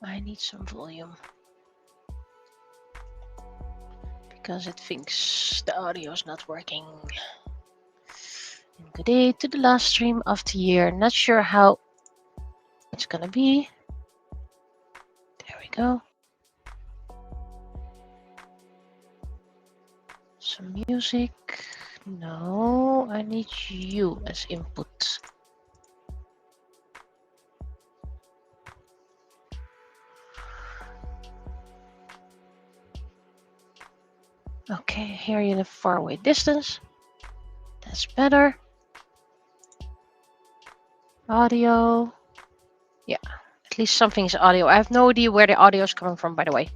I need some volume because it thinks the audio is not working. And good day to the last stream of the year. Not sure how it's gonna be. There we go. Some music. No, I need you as input. Okay, hear you in a faraway distance. That's better. Audio. Yeah, at least something's audio. I have no idea where the audio is coming from, by the way.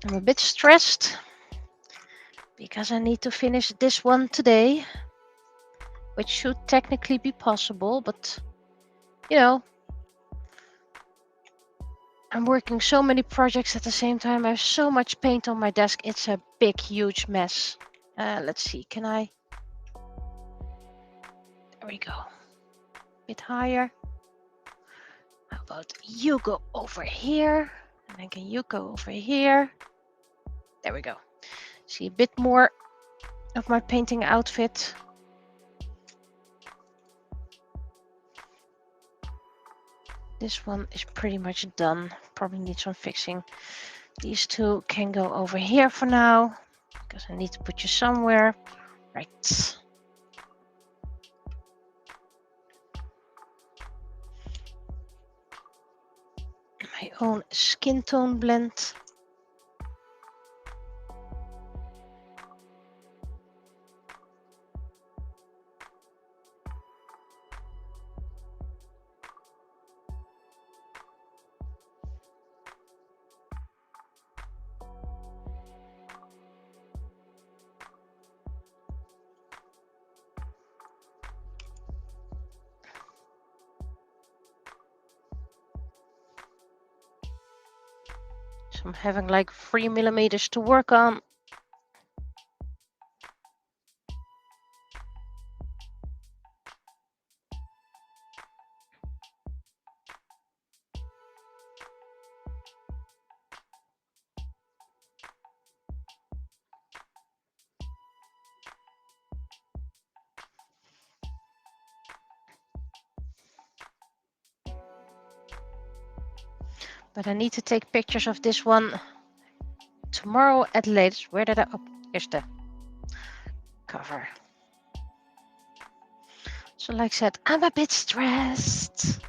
I'm a bit stressed because I need to finish this one today, which should technically be possible, but you know, I'm working so many projects at the same time. I have so much paint on my desk. It's a big, huge mess. Let's see, can I? There we go. A bit higher. How about you go over here? And then can you go over here? There we go. See a bit more of my painting outfit. This one is pretty much done. Probably need some fixing. These two can go over here for now because I need to put you somewhere. Right. My own skin tone blend. So I'm having like 3 millimeters to work on. But I need to take pictures of this one tomorrow at latest. Where did I? Oh, here's the cover. So like I said, I'm a bit stressed.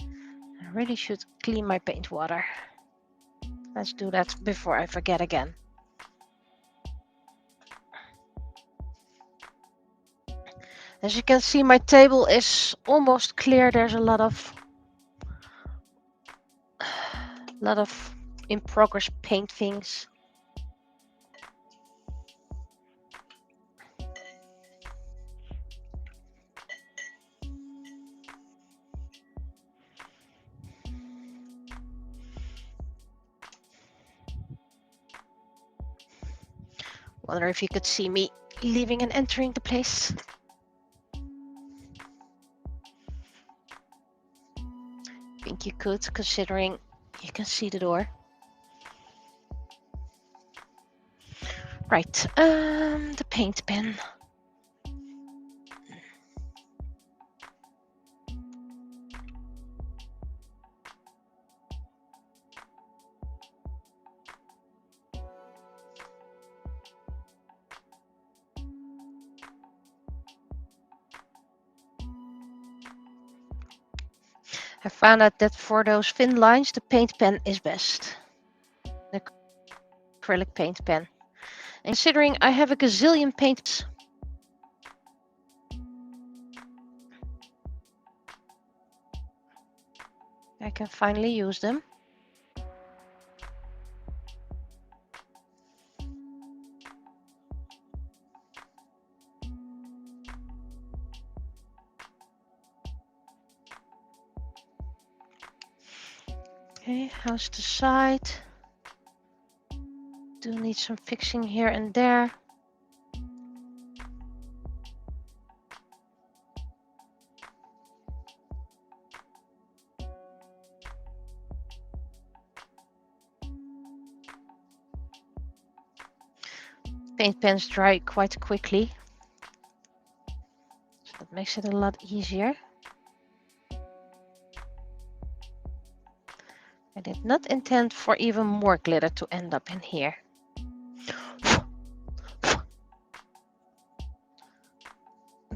I really should clean my paint water. Let's do that before I forget again. As you can see, my table is almost clear. There's a lot of in progress paint things. Wonder if you could see me leaving and entering the place. Think you could, considering you can see the door. Right, the paint pen. I found out that for those thin lines, the paint pen is best. The acrylic paint pen. And considering I have a gazillion paints, I can finally use them. Okay, how's the side? Do need some fixing here and there. paint pens dry quite quickly. So that makes it a lot easier. I did not intend for even more glitter to end up in here.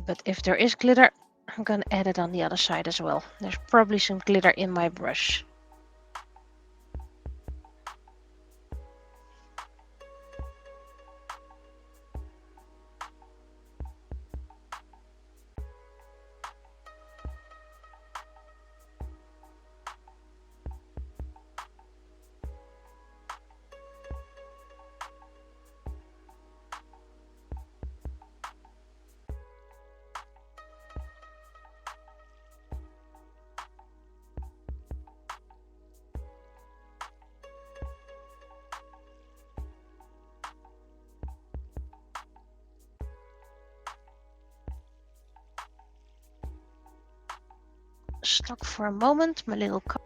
But if there is glitter, I'm gonna add it on the other side as well. There's probably some glitter in my brush. Stuck for a moment, my little card.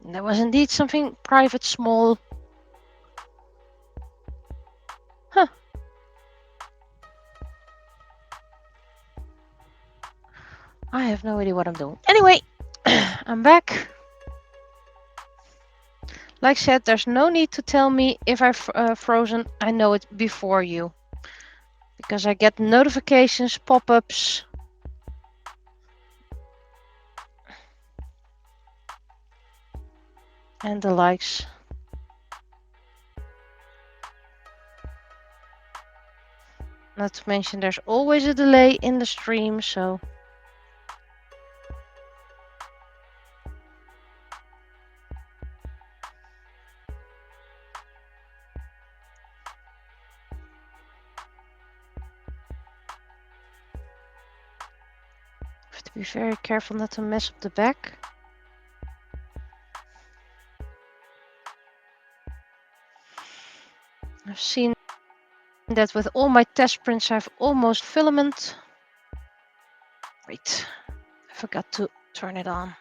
There was indeed something private, small. Huh. I have no idea what I'm doing. Anyway, I'm back. Like I said, there's no need to tell me if I've frozen. I know it before you. Because I get notifications, pop-ups. And the likes. Not to mention there's always a delay in the stream, so... have to be very careful not to mess up the back. I've seen that with all my test prints I've almost filament. Wait, I forgot to turn it on.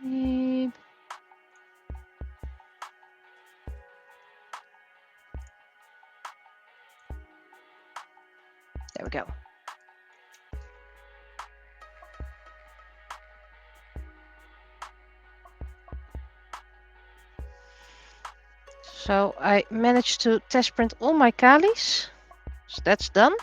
Beep. There we go. So I managed to test print all my Kalis. So that's done.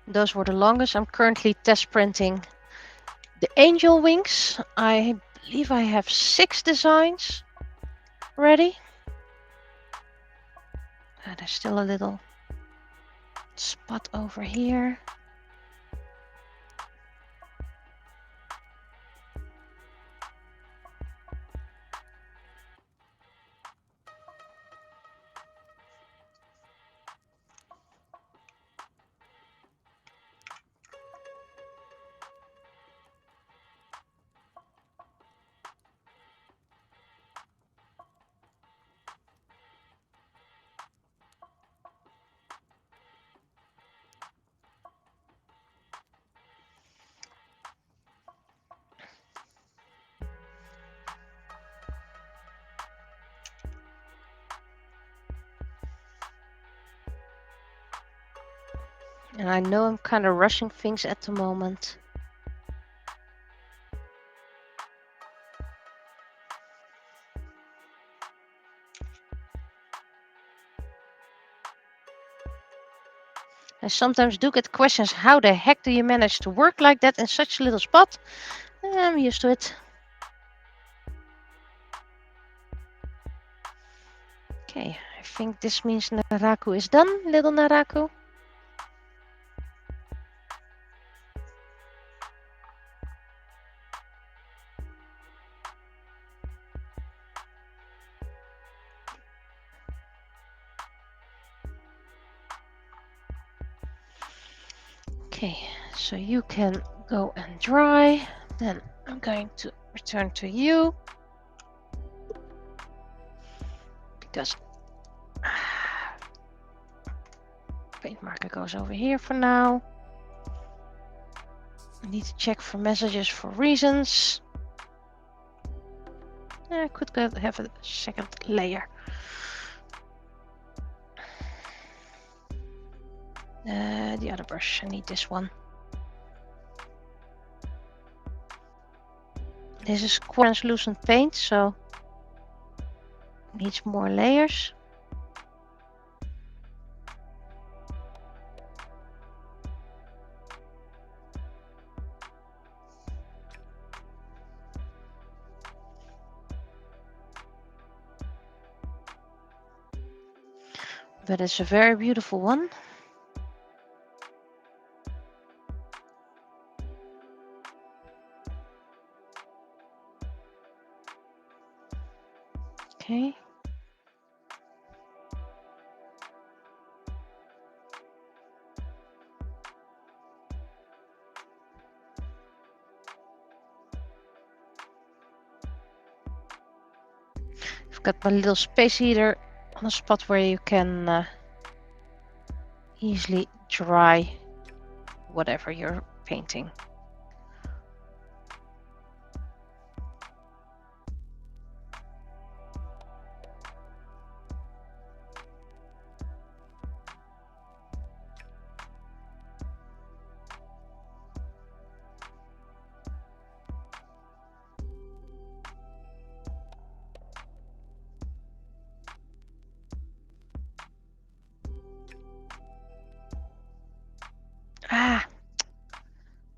Those were the longest. I'm currently test printing the angel wings. I believe I have 6 designs ready. There's still a little spot over here. And I know I'm kind of rushing things at the moment. I sometimes do get questions, how the heck do you manage to work like that in such a little spot? I'm used to it. Okay, I think this means Naraku is done, little Naraku. Okay, so you can go and dry. Then I'm going to return to you. Because paint marker goes over here for now. I need to check for messages for reasons. I could have a second layer. The other brush, I need this one. This is translucent paint, so it needs more layers. But it's a very beautiful one. Okay. I've got my little space heater on a spot where you can easily dry whatever you're painting.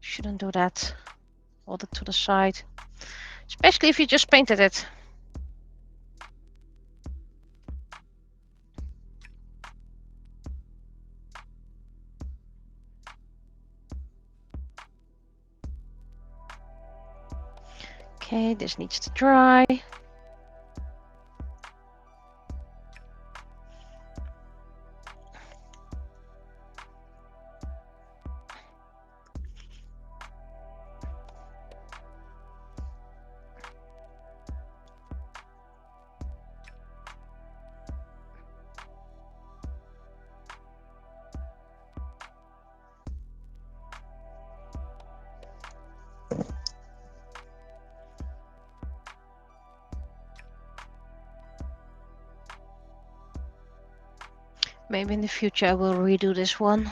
Shouldn't do that. Hold it to the side. Especially if you just painted it. Okay, this needs to dry. Maybe in the future I will redo this one.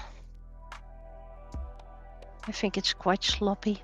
I think it's quite sloppy.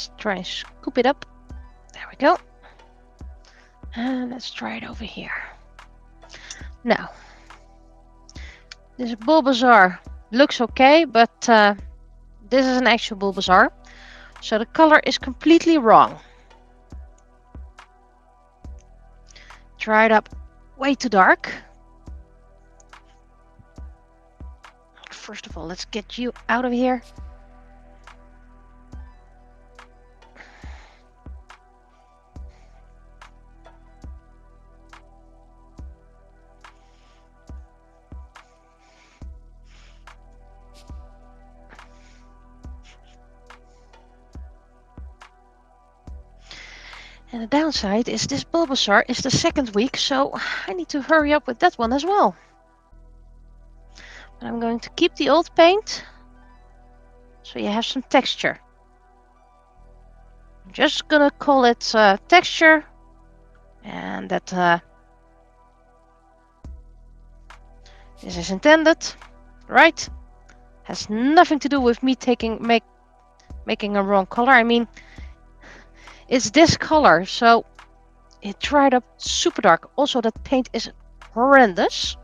Let's try and scoop it up. There we go. And let's try it over here. Now, this Bulbasaur looks okay, but this is an actual Bulbasaur. So the color is completely wrong. Dry it up way too dark. First of all, let's get you out of here. And the downside is this Bulbasaur is the second week, so I need to hurry up with that one as well. But I'm going to keep the old paint, so you have some texture. I'm just gonna call it texture, and that this is intended, right? Has nothing to do with me making a wrong color. I mean, it's this color, so it dried up super dark. Also, that paint is horrendous.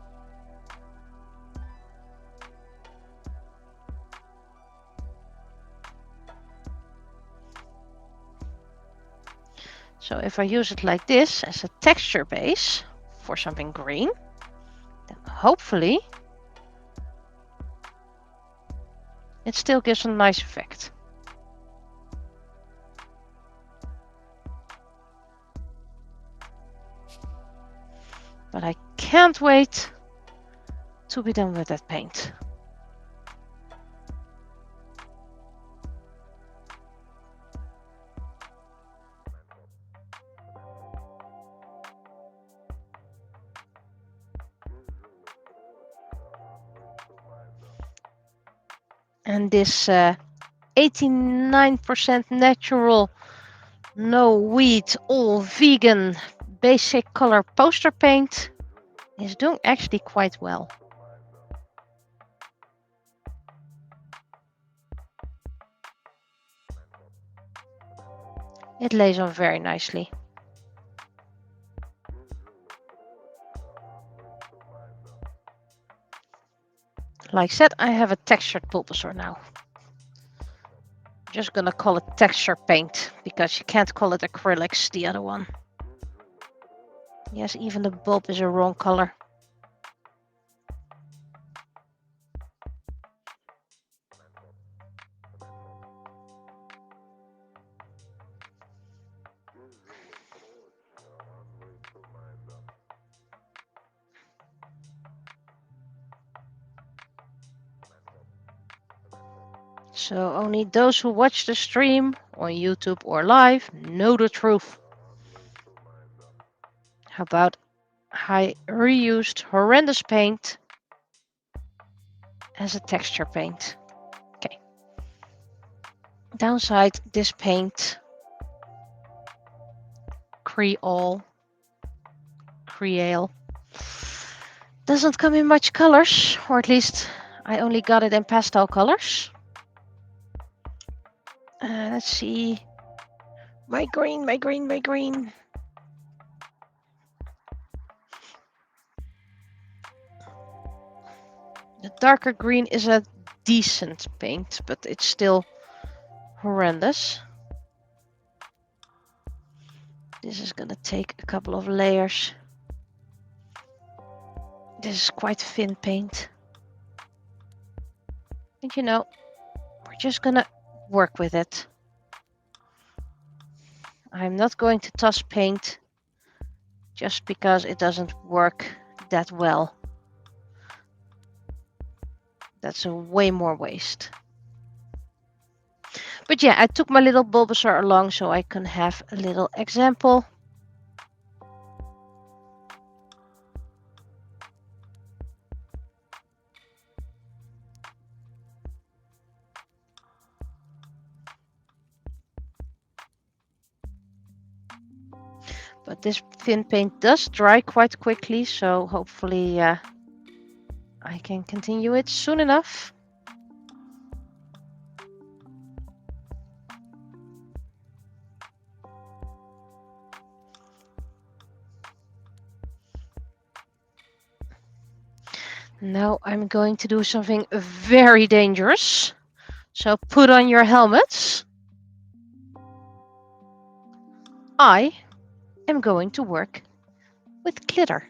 So if I use it like this as a texture base for something green, then hopefully it still gives a nice effect. But I can't wait to be done with that paint. And this 89% natural, no weed, all vegan, basic color poster paint is doing actually quite well. It lays on very nicely. Like I said, I have a textured Bulbasaur now. I'm just gonna call it texture paint, because you can't call it acrylics, the other one. Yes, even the bulb is a wrong color. So only those who watch the stream on YouTube or live know the truth. How about I reused horrendous paint as a texture paint? Okay. Downside, this paint, Creole, doesn't come in much colors, or at least I only got it in pastel colors. Let's see. My green. The darker green is a decent paint, but it's still horrendous. This is gonna take a couple of layers. This is quite thin paint. And you know, we're just gonna work with it. I'm not going to toss paint just because it doesn't work that well. That's a way more waste. But yeah, I took my little Bulbasaur along so I can have a little example. But this thin paint does dry quite quickly, so hopefully I can continue it soon enough. Now I'm going to do something very dangerous. So put on your helmets. I am going to work with glitter.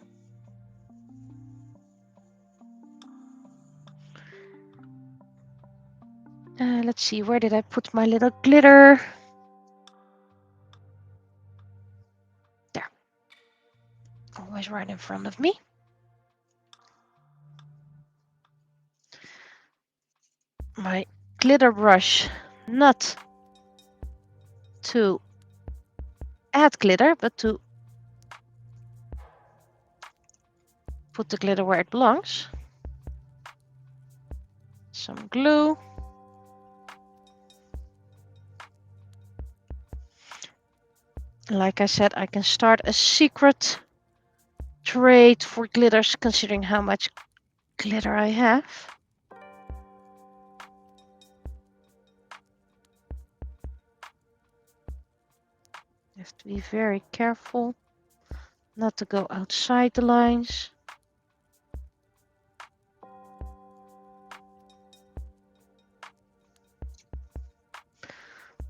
Let's see, where did I put my little glitter? There. Always right in front of me. My glitter brush, not to add glitter, but to put the glitter where it belongs. Some glue. Like I said, I can start a secret trade for glitters considering how much glitter I have. You have to be very careful not to go outside the lines.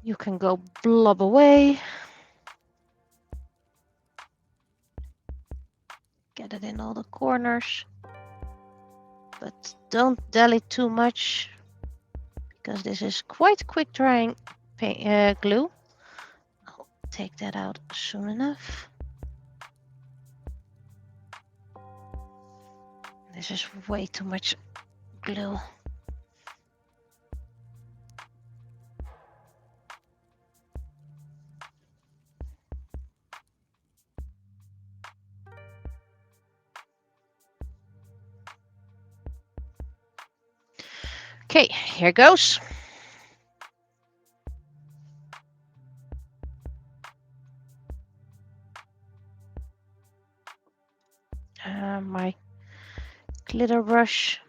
You can go blob away. Get it in all the corners. But don't dally too much, because this is quite quick drying glue. I'll take that out soon enough. This is way too much glue. Okay, here goes. My glitter brush.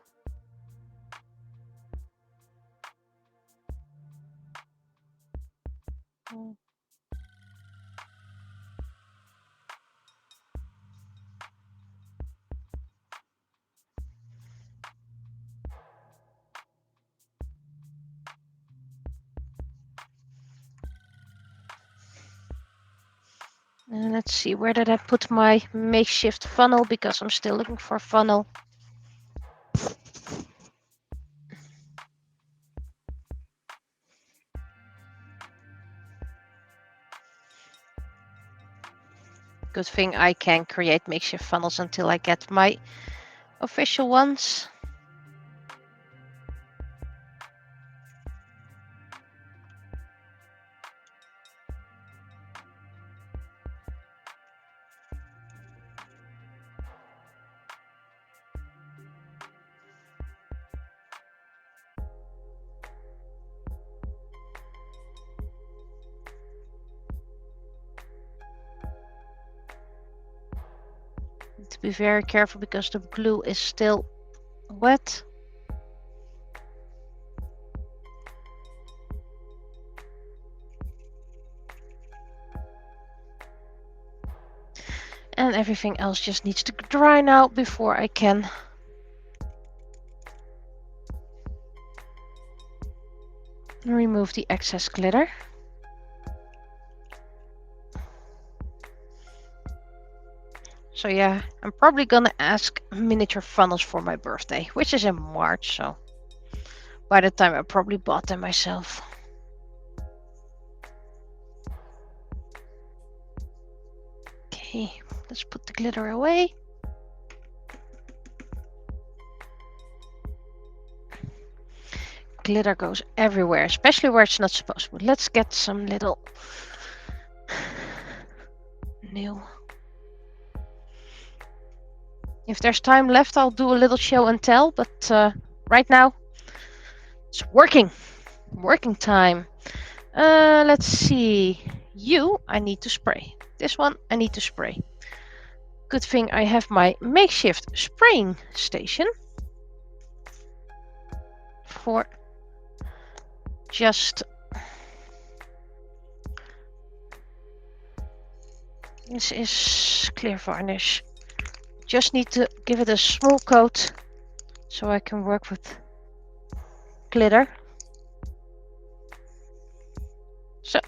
And let's see, where did I put my makeshift funnel? Because I'm still looking for a funnel. Good thing I can create makeshift funnels until I get my official ones. To be very careful because the glue is still wet. And everything else just needs to dry now before I can remove the excess glitter. So yeah, I'm probably gonna ask miniature funnels for my birthday, which is in March, so by the time I probably bought them myself. Okay, let's put the glitter away. Glitter goes everywhere, especially where it's not supposed to. Let's get some little new. If there's time left, I'll do a little show and tell, but right now it's working time. Let's see. I need to spray. This one I need to spray. Good thing I have my makeshift spraying station for just this is clear varnish. Just need to give it a small coat so I can work with glitter. So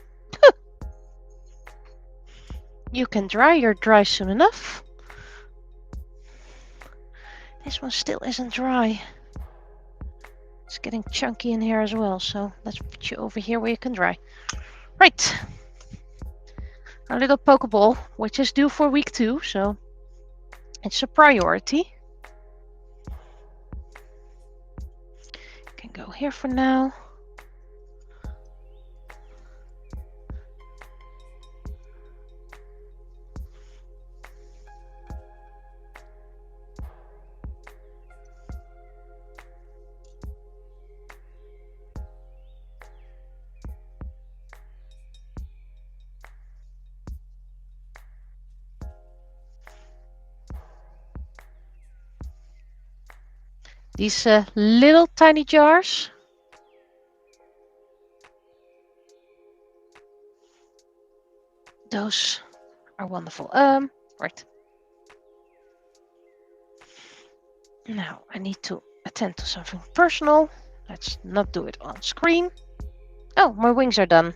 you can dry. You're dry soon enough. This one still isn't dry. It's getting chunky in here as well, so let's put you over here where you can dry. Right. Our little Pokeball, which is due for week 2, so it's a priority. Can go here for now. These little tiny jars. Those are wonderful. Right. Now I need to attend to something personal. Let's not do it on screen. Oh, my wings are done.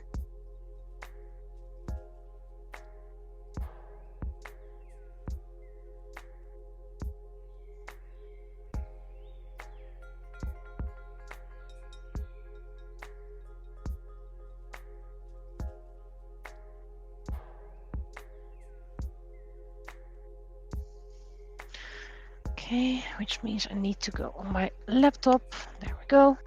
Okay, which means I need to go on my laptop. There we go.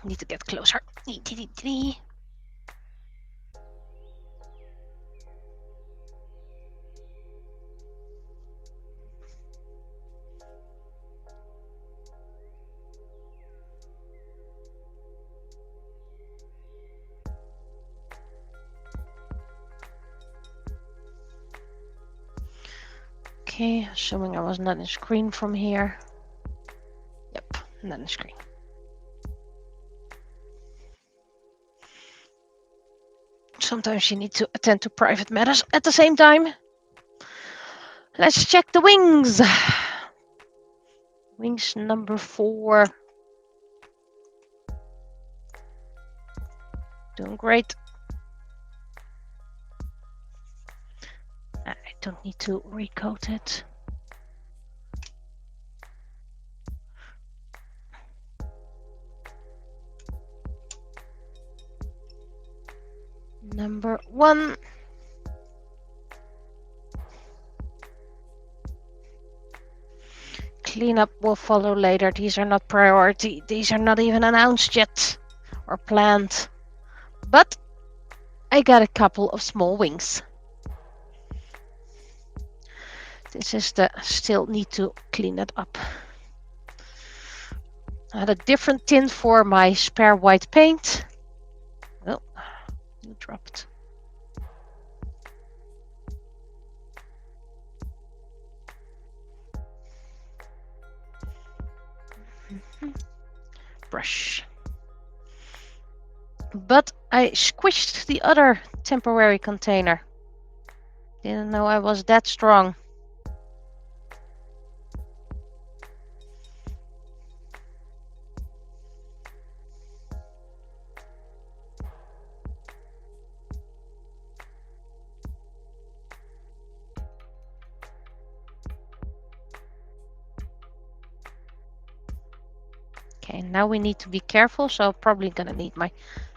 Need to get closer. Okay, assuming I was not in screen from here. Yep, not in screen. Sometimes you need to attend to private matters at the same time. Let's check the wings. Wings number 4. Doing great. I don't need to recoat it. Number 1. Cleanup will follow later. These are not priority. These are not even announced yet or planned. But I got a couple of small wings. This is the still need to clean it up. I had a different tint for my spare white paint. Oh, you dropped. Brush. But I squished the other temporary container. Didn't know I was that strong. Okay, now we need to be careful, so I'm probably gonna need my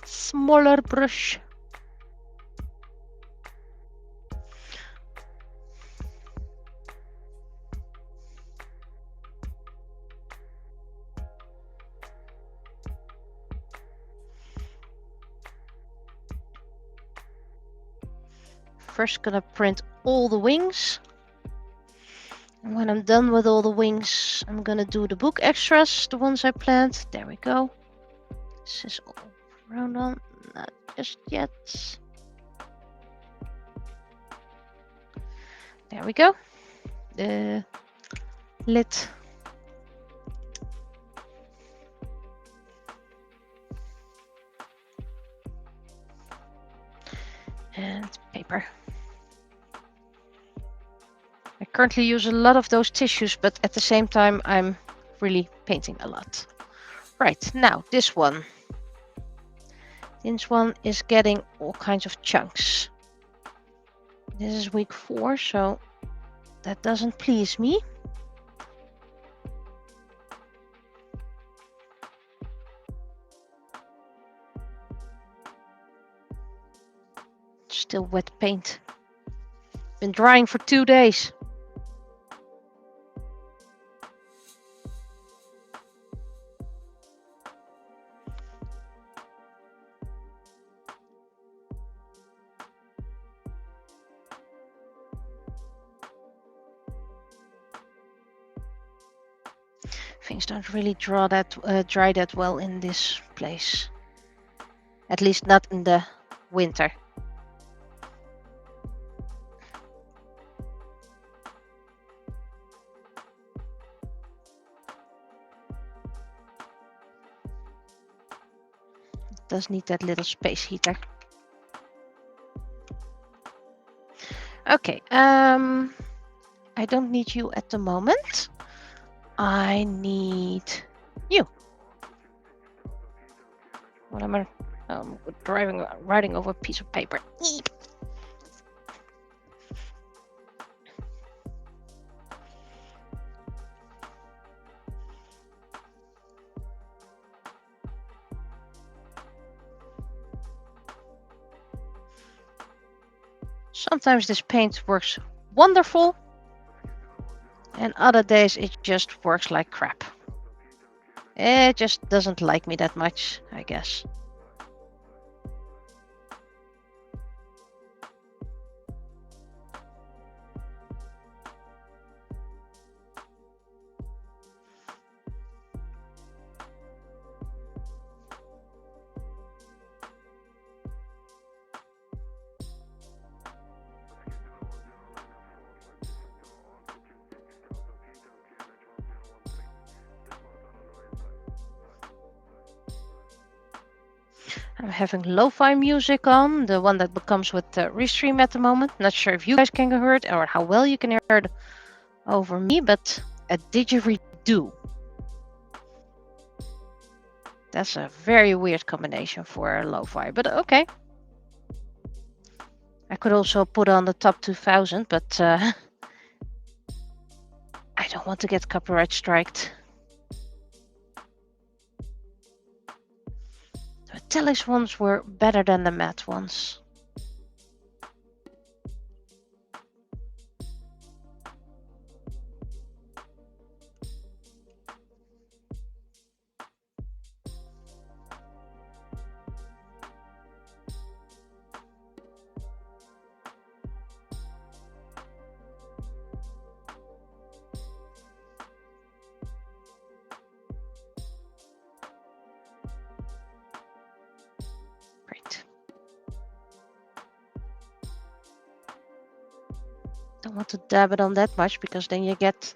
smaller brush. First gonna print all the wings. And when I'm done with all the wings, I'm gonna do the book extras, the ones I planned. There we go. This is all round on, not just yet. There we go. lit. And paper. I currently use a lot of those tissues, but at the same time, I'm really painting a lot. Right, now this one. This one is getting all kinds of chunks. This is week 4, so that doesn't please me. Still wet paint. Been drying for 2 days. Things don't really dry that well in this place. At least not in the winter. It does need that little space heater. Okay, I don't need you at the moment. I need you. What am I? Writing over a piece of paper. Eep. Sometimes this paint works wonderful, and other days it just works like crap. It just doesn't like me that much, I guess. I'm having lo-fi music on, the one that comes with Restream at the moment. Not sure if you guys can hear it or how well you can hear it over me, but a didgeridoo. That's a very weird combination for a lo-fi, but okay. I could also put on the top 2000, but I don't want to get copyright striked. The metallic ones were better than the matte ones. Great. Don't want to dab it on that much because then you get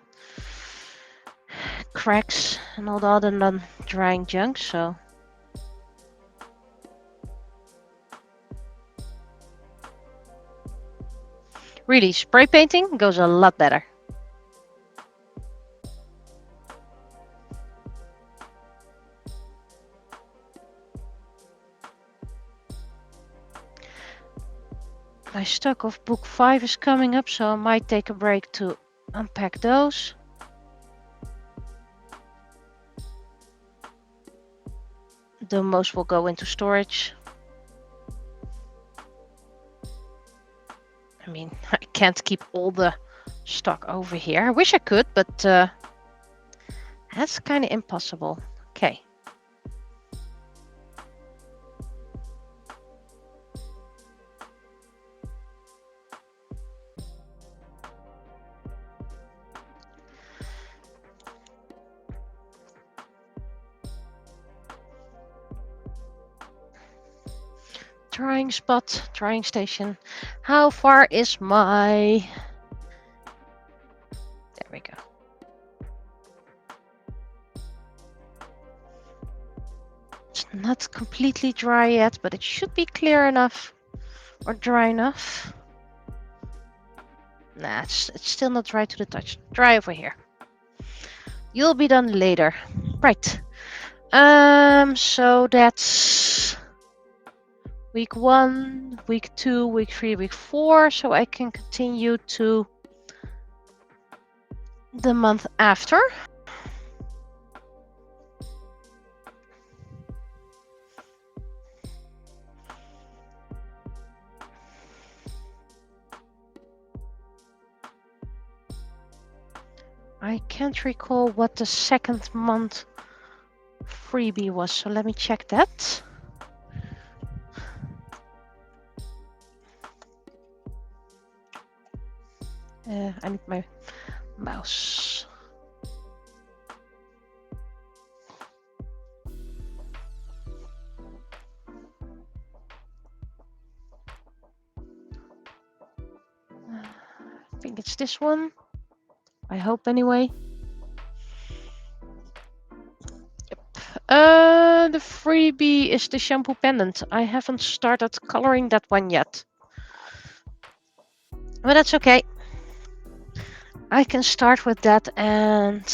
cracks and all the other non-drying junk, so really, spray painting goes a lot better. My stock of book 5 is coming up, so I might take a break to unpack those. The most will go into storage. I mean, I can't keep all the stock over here. I wish I could, but that's kind of impossible. Okay. Drying spot, drying station. How far is my Not completely dry yet, but it should be clear enough or dry enough. Nah, it's still not dry to the touch. Dry over here. You'll be done later. Right. So that's week 1, week 2, week 3, week 4. So I can continue to the month after. I can't recall what the second month freebie was, so let me check that. I need my mouse. I think it's this one. I hope anyway. Yep. The freebie is the shampoo pendant. I haven't started coloring that one yet. But that's okay. I can start with that and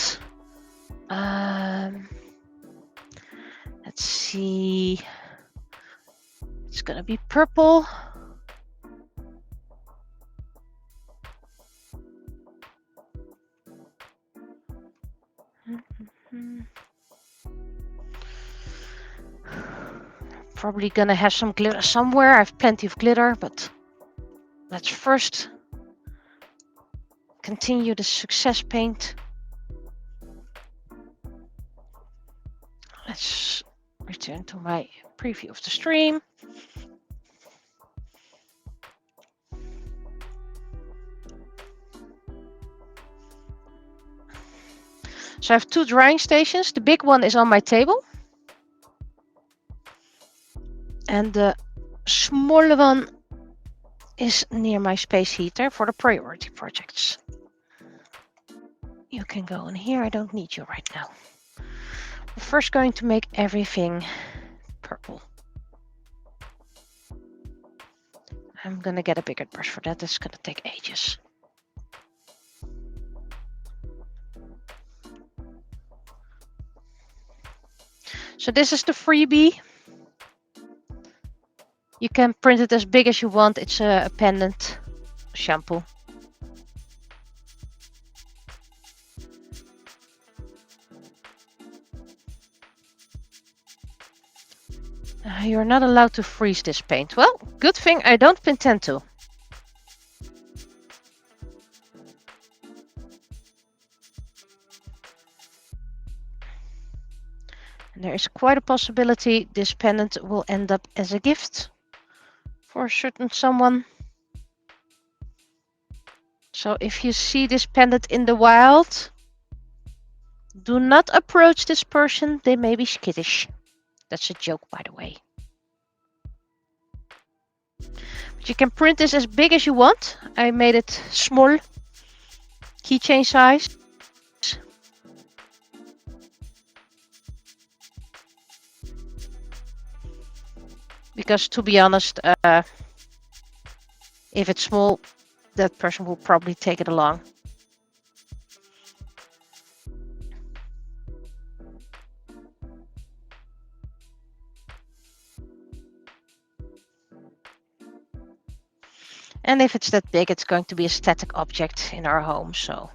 let's see. It's gonna be purple. Probably gonna have some glitter somewhere. I have plenty of glitter, but let's first continue the success paint. Let's return to my preview of the stream. So I have 2 drying stations. The big one is on my table. And the smaller one is near my space heater for the priority projects. You can go in here. I don't need you right now. We're first going to make everything purple. I'm gonna get a bigger brush for that. It's gonna take ages. So this is the freebie. You can print it as big as you want. It's a pendant shampoo. You're not allowed to freeze this paint. Well, good thing I don't intend to. And there is quite a possibility this pendant will end up as a gift for a certain someone. So if you see this pendant in the wild, do not approach this person. They may be skittish. That's a joke, by the way. But you can print this as big as you want. I made it small, keychain size. Because to be honest, if it's small, that person will probably take it along. And if it's that big, it's going to be a static object in our home, so.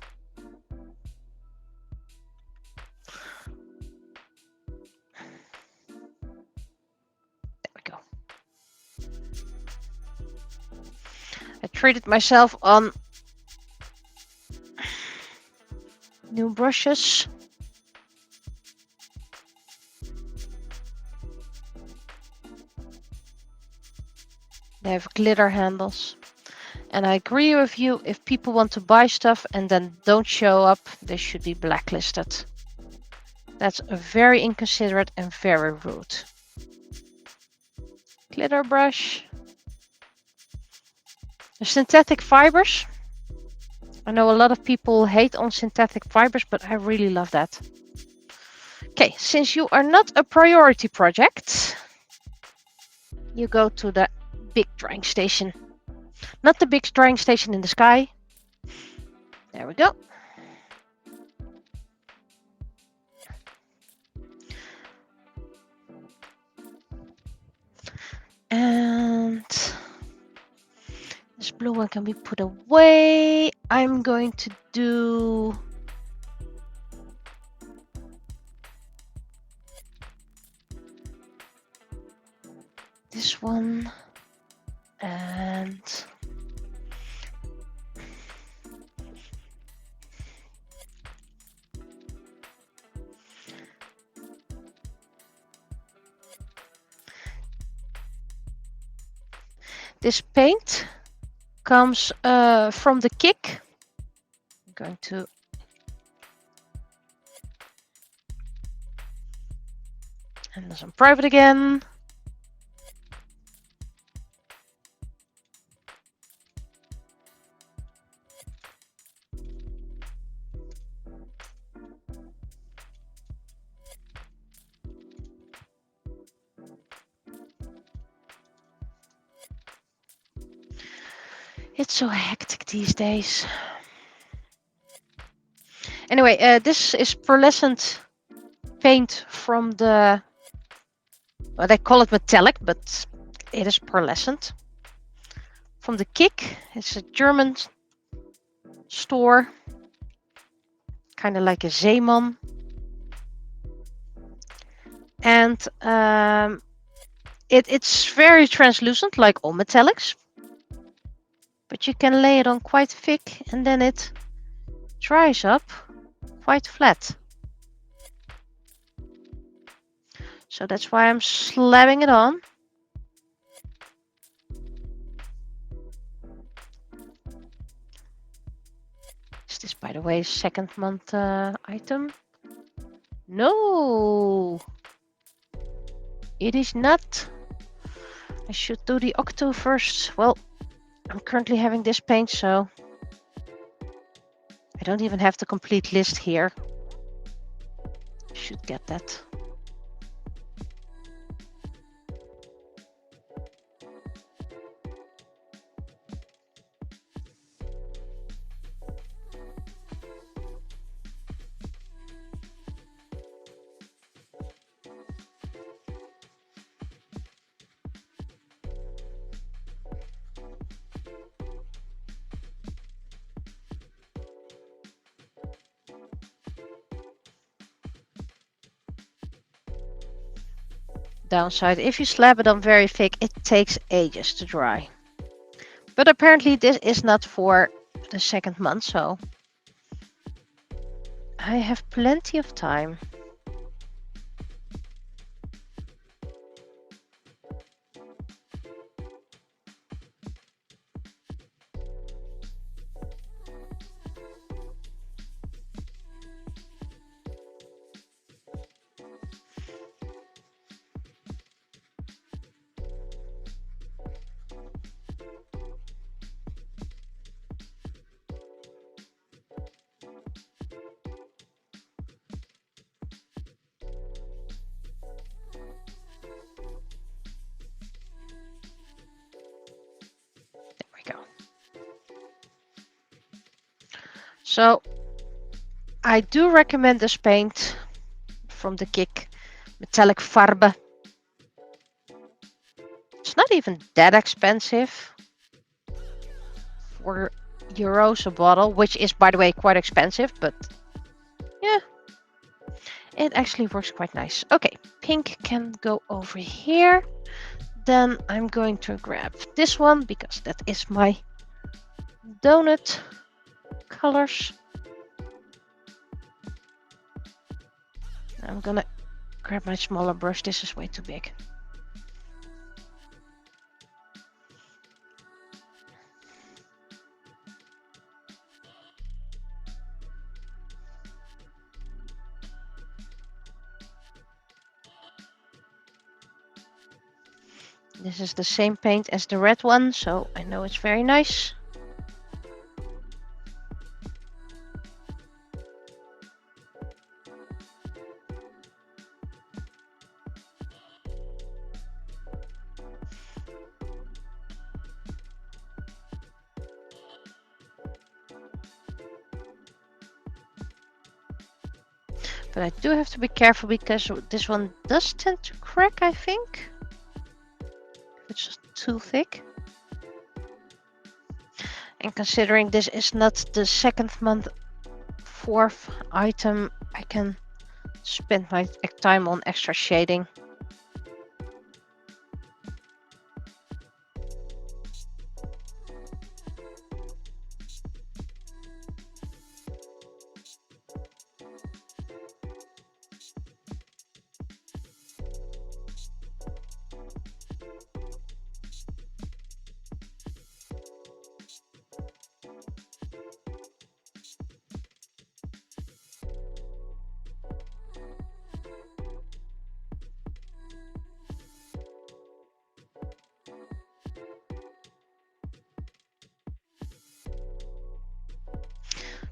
There we go. I treated myself on new brushes. They have glitter handles. And I agree with you, if people want to buy stuff and then don't show up, they should be blacklisted. That's very inconsiderate and very rude. Glitter brush. The synthetic fibers. I know a lot of people hate on synthetic fibers, but I really love that. Okay, since you are not a priority project, you go to the big drying station. Not the big drying station in the sky. There we go. And this blue one can be put away. I'm going to do this one and this paint comes from the kick. I'm going to and some private again. It's so hectic these days. Anyway, this is pearlescent paint from the, well, they call it metallic, but it is pearlescent. From the Kick. It's a German store, kind of like a Zeeman. And it's very translucent, like all metallics. But you can lay it on quite thick and then it dries up quite flat. So that's why I'm slabbing it on. Is this, by the way, second month item? No, it is not. I should do the Octo first. Well, I'm currently having this paint, so I don't even have the complete list here. Should get that. Downside, if you slab it on very thick, it takes ages to dry. But apparently this is not for the second month, so I have plenty of time. So I do recommend this paint from the Kick, Metallic Farbe. It's not even that expensive, €4 a bottle, which is, by the way, quite expensive, but yeah, it actually works quite nice. Okay, pink can go over here. Then I'm going to grab this one because that is my donut colors. I'm gonna grab my smaller brush. This is way too big. This is the same paint as the red one, so I know it's very nice. But I do have to be careful because this one does tend to crack, I think. If it's just too thick. And considering this is not the second month, fourth item, I can spend my time on extra shading.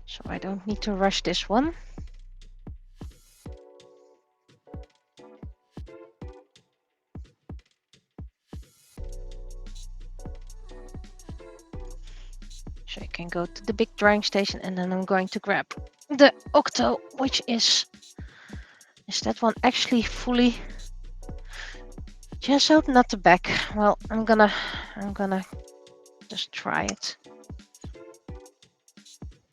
So I don't need to rush this one. So I can go to the big drying station and then I'm going to grab the Octo, which is that one actually fully gessoed? Not the back. Well, I'm gonna just try it.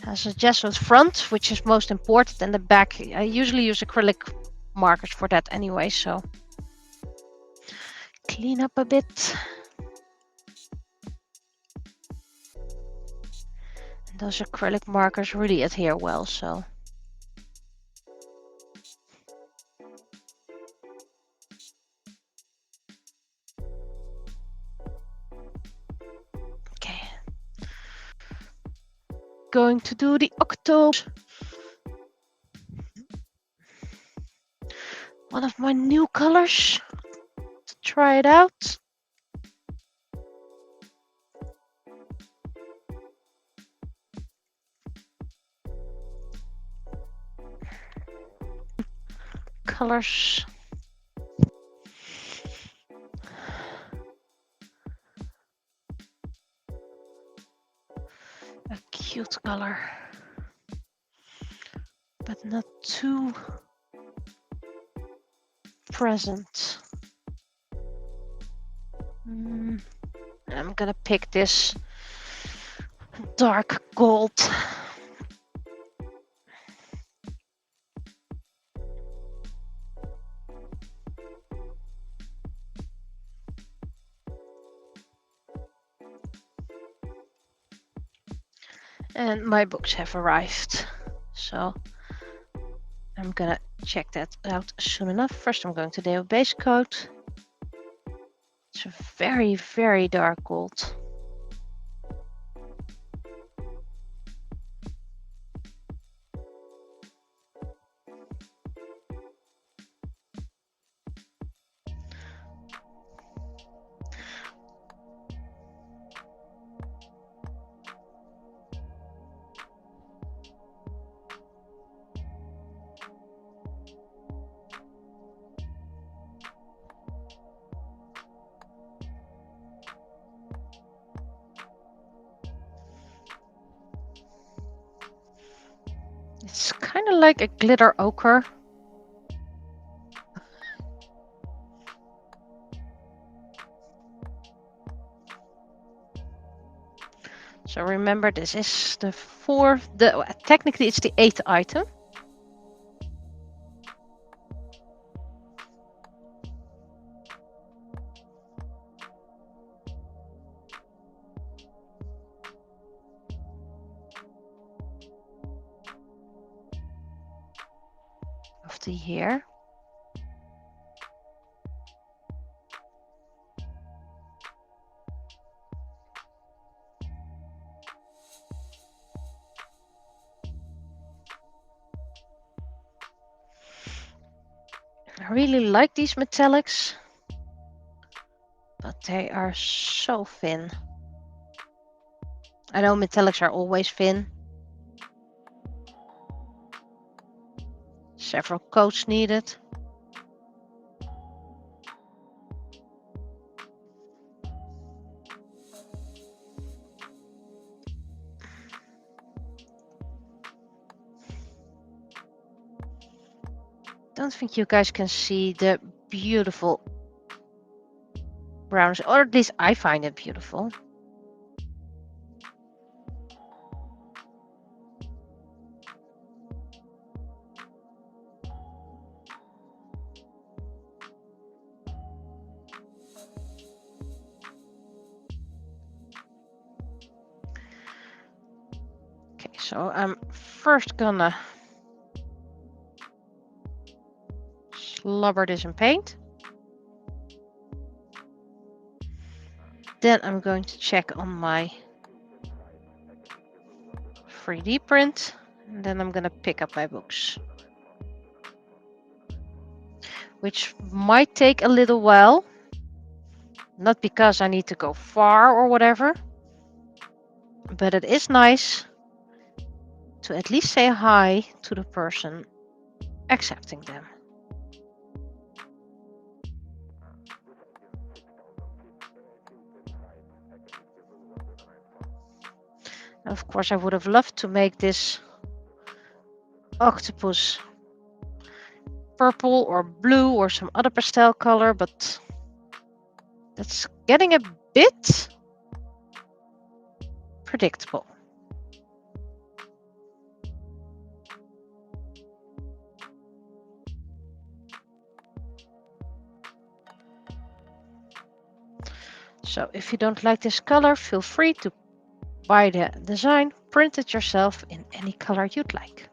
Has a gessoed front, which is most important, and the back. I usually use acrylic markers for that anyway, so clean up a bit. And those acrylic markers really adhere well, so. Okay. Going to do the Octo. One of my new colors to try it out. Colors. A cute color, but not too present. I'm gonna pick this dark gold. And my books have arrived, so I'm gonna check that out soon enough. First I'm going to do a base coat. It's a very, very dark gold. It's kind of like a glitter ochre. So remember, this is the fourth, technically it's the 8th item. Of the year. I really like these metallics, but they are so thin. I know metallics are always thin. Several coats needed. Don't think you guys can see the beautiful browns, or at least I find it beautiful. Okay, so I'm first gonna slobber this in paint. Then I'm going to check on my 3D print. And then I'm gonna pick up my books. Which might take a little while. Not because I need to go far or whatever. But it is nice to at least say hi to the person accepting them. Of course, I would have loved to make this octopus purple or blue or some other pastel color, but that's getting a bit predictable. So if you don't like this color, feel free to buy the design, print it yourself in any color you'd like.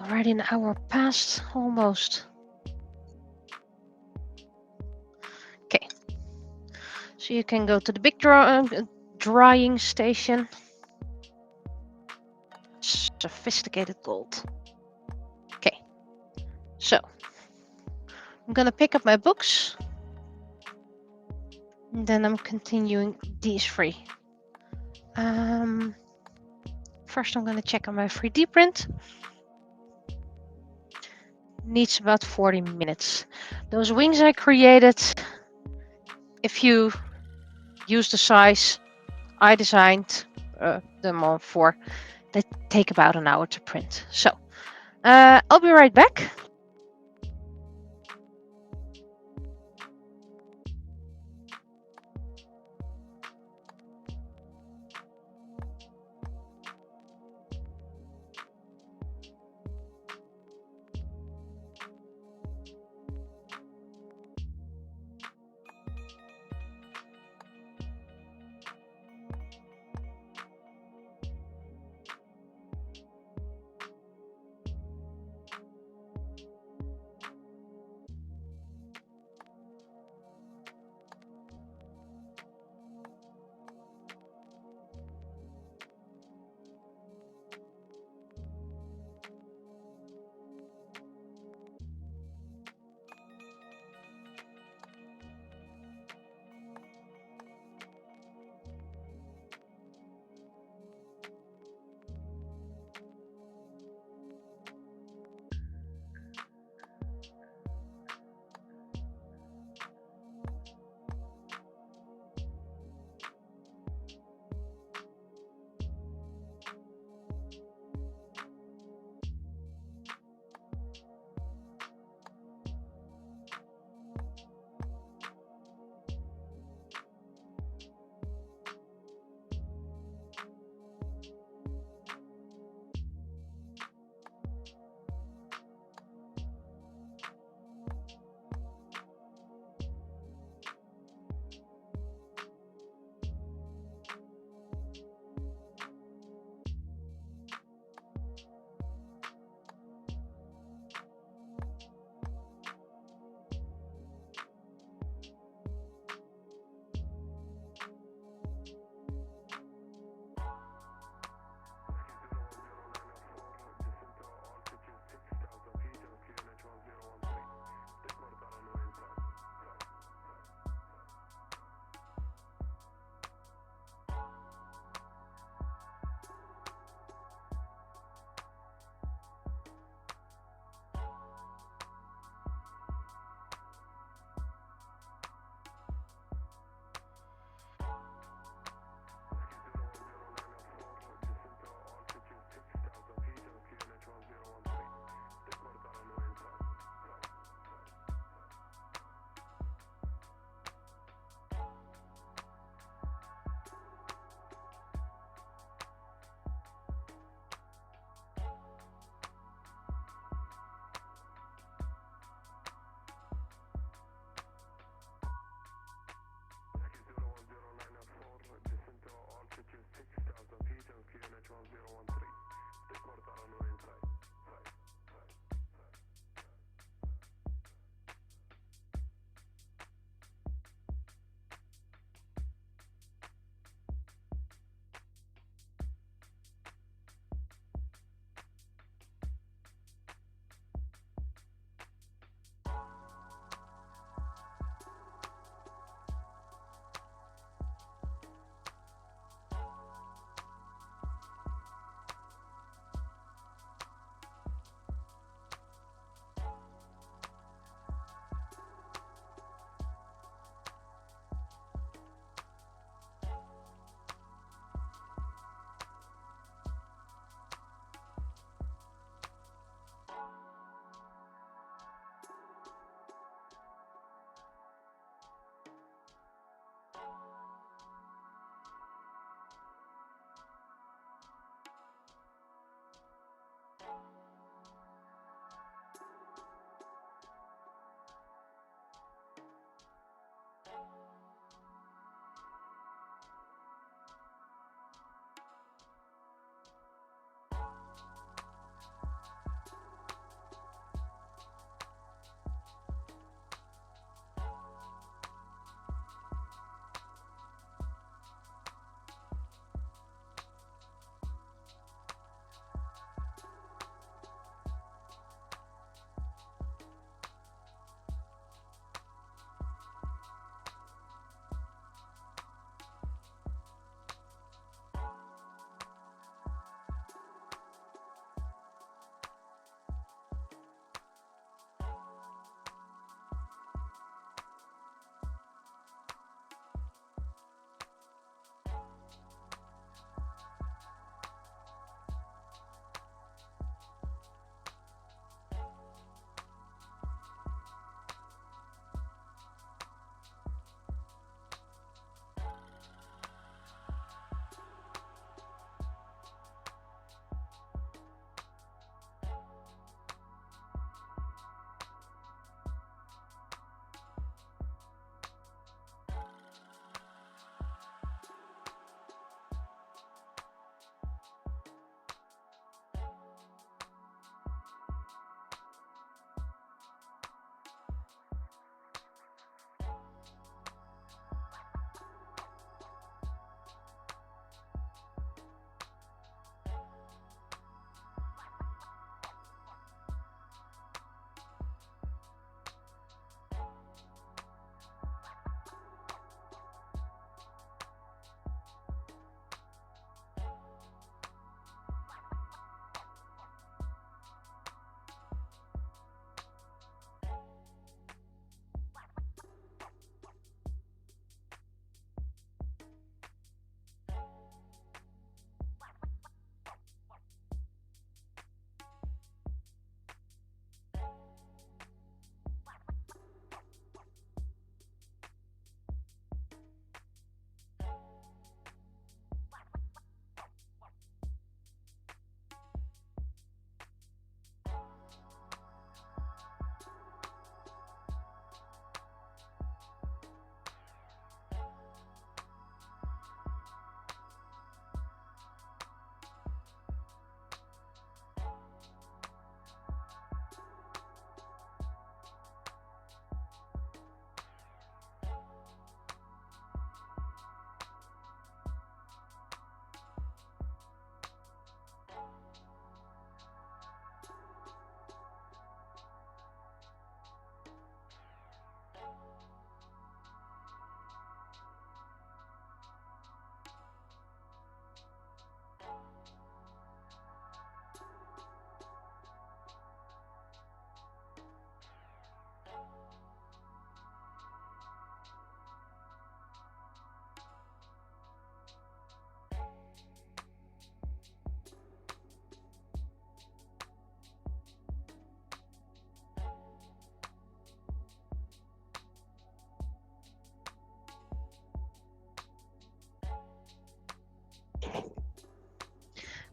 Already an hour passed, almost. Okay, so you can go to the big drying station. Sophisticated gold. Okay, so I'm gonna pick up my books. And then I'm continuing these three. First I'm gonna check on my 3D print. Needs about 40 minutes. Those wings I created, if you use the size I designed them on for, they take about an hour to print. So I'll be right back.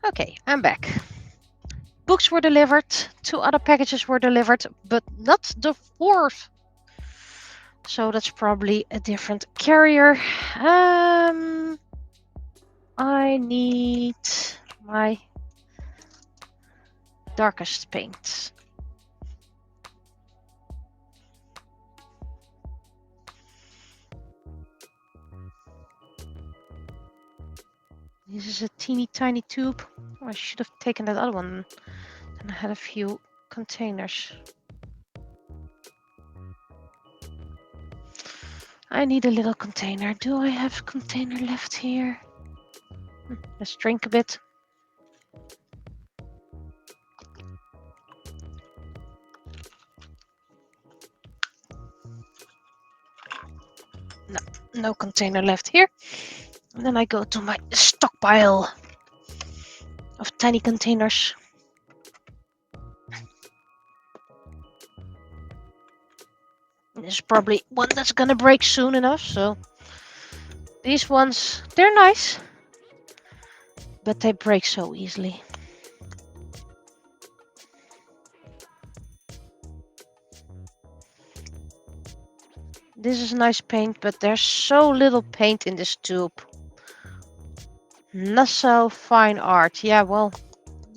Okay, I'm back. Books were delivered, 2 other packages were delivered, but not the 4th. So that's probably a different carrier. I need my darkest paint. This is a teeny tiny tube. Oh, I should have taken that other one. Then I had a few containers. I need a little container. Do I have container left here? Let's drink a bit. No, no container left here. And then I go to my stockpile of tiny containers. There's probably one that's gonna break soon enough, so these ones, they're nice, but they break so easily. This is nice paint, but there's so little paint in this tube. Nassau Fine Art. Yeah, well,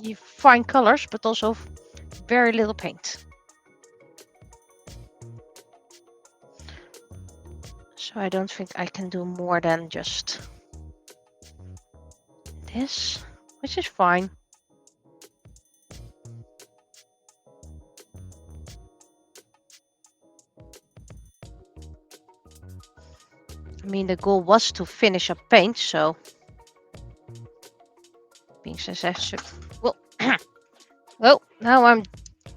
you fine colors, but also very little paint. So I don't think I can do more than just this, which is fine. I mean, the goal was to finish up paint, so being successful. Well, well, now I'm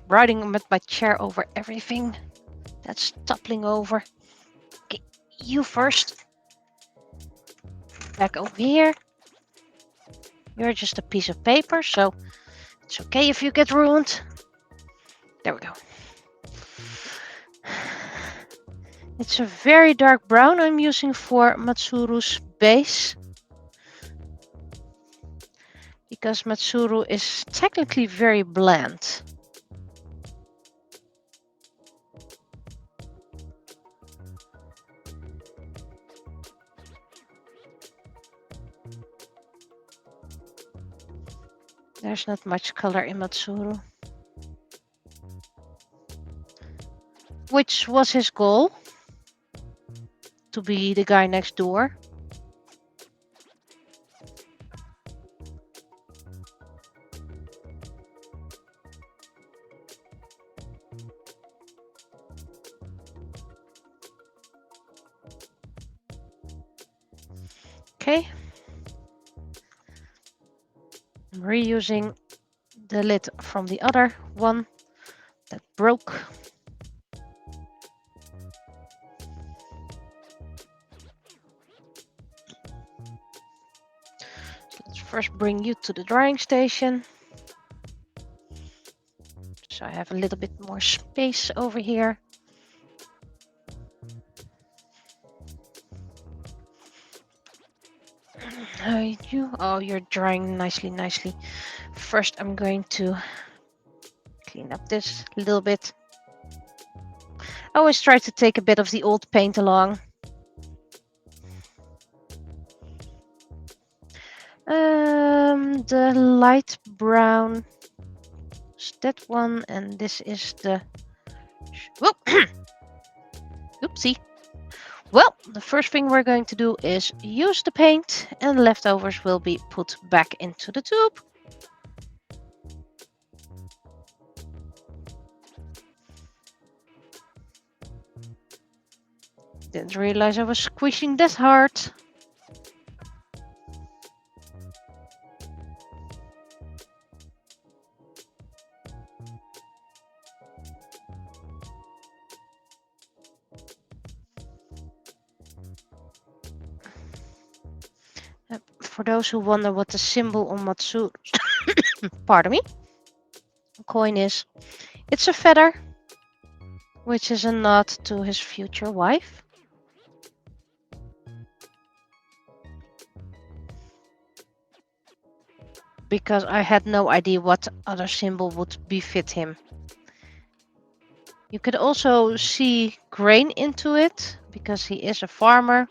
riding with my chair over everything that's toppling over. Okay, you first. Back over here. You're just a piece of paper, so it's okay if you get ruined. There we go. It's a very dark brown I'm using for Matsuru's base. Because Matsuru is technically very bland. There's not much color in Matsuru. Which was his goal? To be the guy next door. Okay. I'm reusing the lid from the other one that broke. So let's first bring you to the drying station. So I have a little bit more space over here. Oh, you're drying nicely. First, I'm going to clean up this a little bit. I always try to take a bit of the old paint along. The light brown is that one, and this is the... Whoa! Oopsie. Well, the first thing we're going to do is use the paint, and the leftovers will be put back into the tube. Didn't realize I was squishing that hard. For those who wonder what the symbol on Matsu, pardon me, coin is, it's a feather, which is a nod to his future wife. because I had no idea what other symbol would befit him. You could also see grain into it because he is a farmer.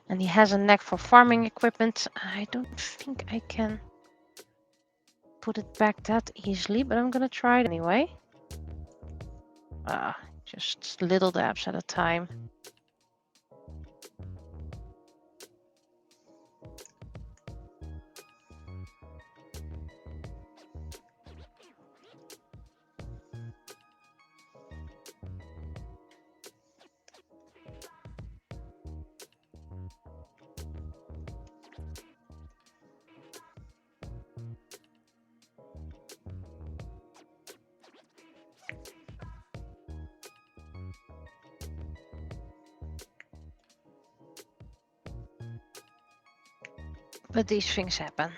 And he has a knack for farming equipment. I don't think I can put it back that easily, but I'm gonna try it anyway. Just little dabs at a time. But these things happen.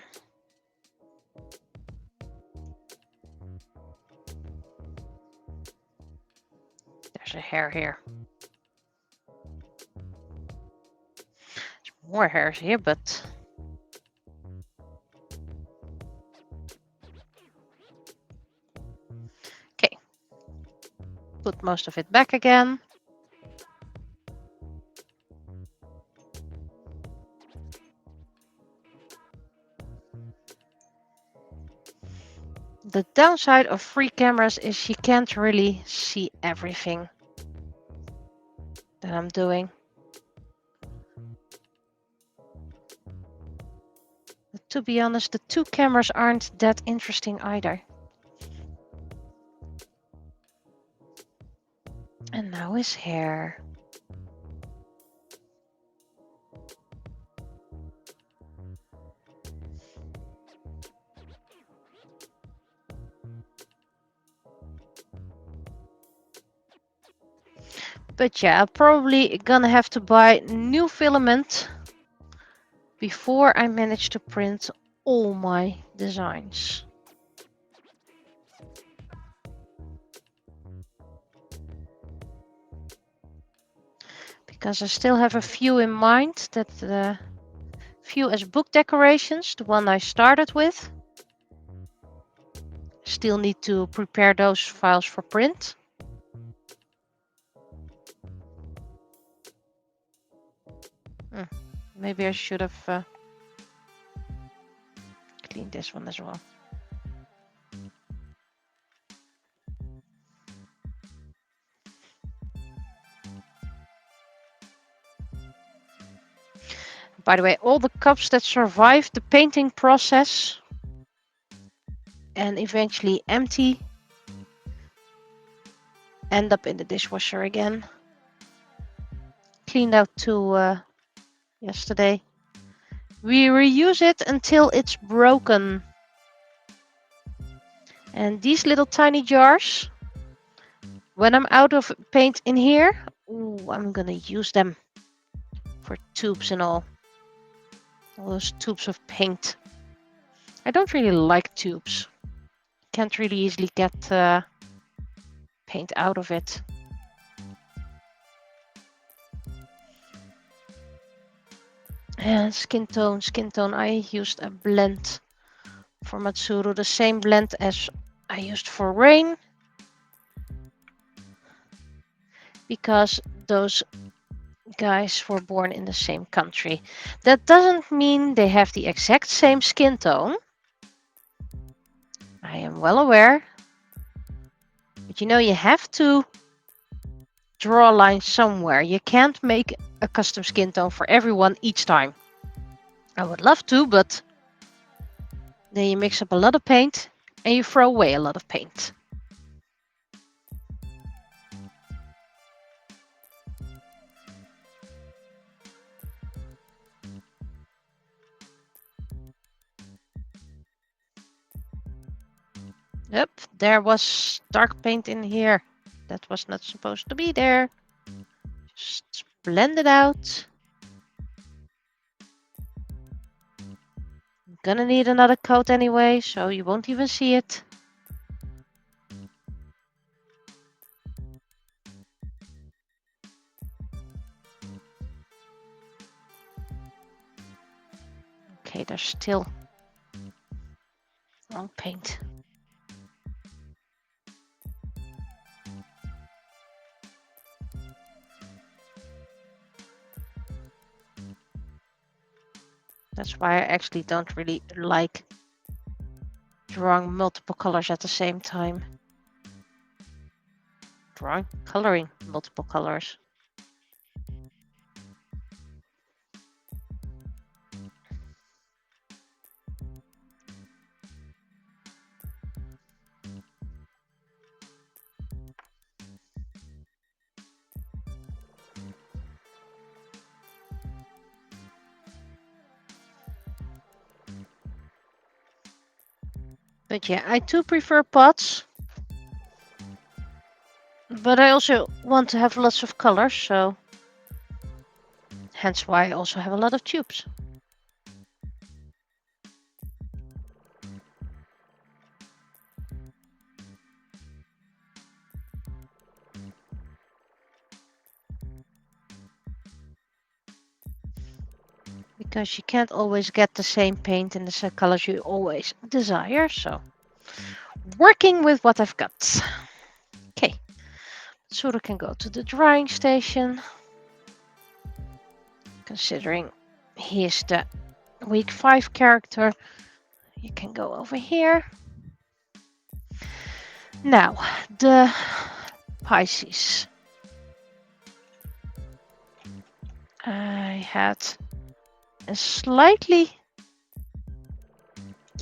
There's a hair here. There's more hairs here, but okay. Put most of it back again. The downside of free cameras is you can't really see everything that I'm doing. But to be honest, the two cameras aren't that interesting either. And now his hair. But yeah, I'm probably gonna have to buy new filament before I manage to print all my designs. Because I still have a few in mind, that few as book decorations, the one I started with. Still need to prepare those files for print. Maybe I should have cleaned this one as well. By the way, all the cups that survive the painting process and eventually empty end up in the dishwasher again. Cleaned out two yesterday. We reuse it until it's broken. And these little tiny jars, when I'm out of paint in here, I'm gonna use them for tubes and all those tubes of paint. I don't really like tubes. Can't really easily get paint out of it. And skin tone. I used a blend for Matsuru, the same blend as I used for Rain, because those guys were born in the same country. That doesn't mean they have the exact same skin tone. I am well aware. But you know, you have to draw a line somewhere. You can't make a custom skin tone for everyone each time. I would love to, but then you mix up a lot of paint and you throw away a lot of paint. Yep, there was dark paint in here. That was not supposed to be there. Just blend it out. I'm gonna need another coat anyway, so you won't even see it. Okay, there's still wrong paint. That's why I actually don't really like drawing multiple colors at the same time. Coloring multiple colors. But yeah, I do prefer pots. But I also want to have lots of colors, so hence why I also have a lot of tubes. Because you can't always get the same paint in the same colors you always desire, so working with what I've got. Okay, Sura can go to the drying station. Considering he is the week 5 character, you can go over here. Now, the Pisces. I had a slightly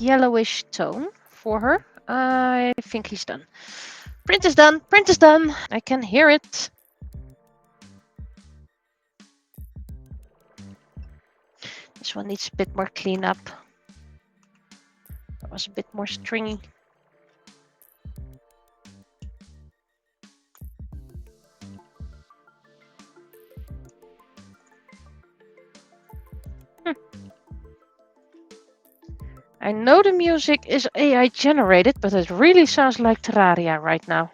yellowish tone for her. I think he's done. Print is done. Print is done. I can hear it. This one needs a bit more cleanup. It was a bit more stringy. I know the music is AI generated, but it really sounds like Terraria right now.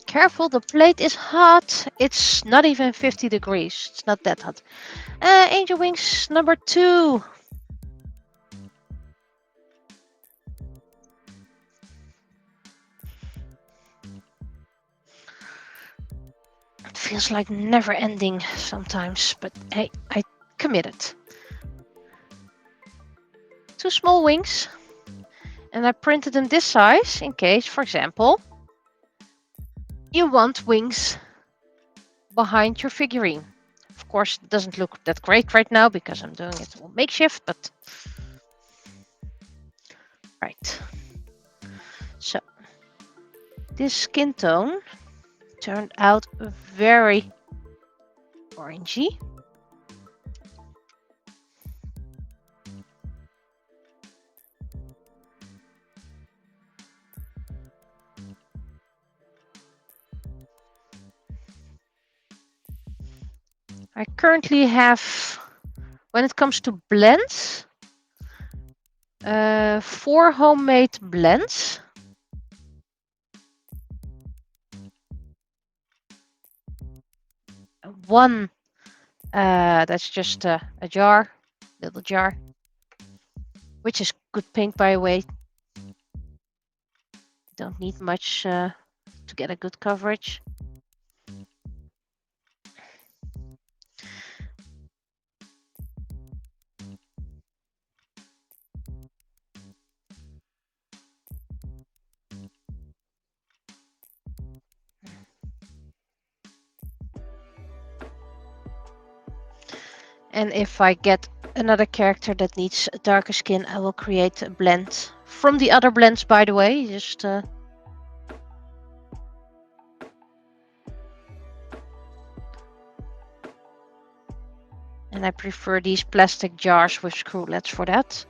Careful, the plate is hot. It's not even 50 degrees. It's not that hot. Angel Wings number 2. It feels like never ending sometimes, but hey, I committed. 2 small wings. And I printed them this size in case, for example, you want wings behind your figurine. Of course, it doesn't look that great right now because I'm doing it all makeshift, but right. So this skin tone turned out very orangey. I currently have, when it comes to blends, 4 homemade blends. One that's just a jar, little jar, which is good paint by the way. Don't need much to get a good coverage. And if I get another character that needs a darker skin, I will create a blend from the other blends, by the way. Just and I prefer these plastic jars with screwlets for that.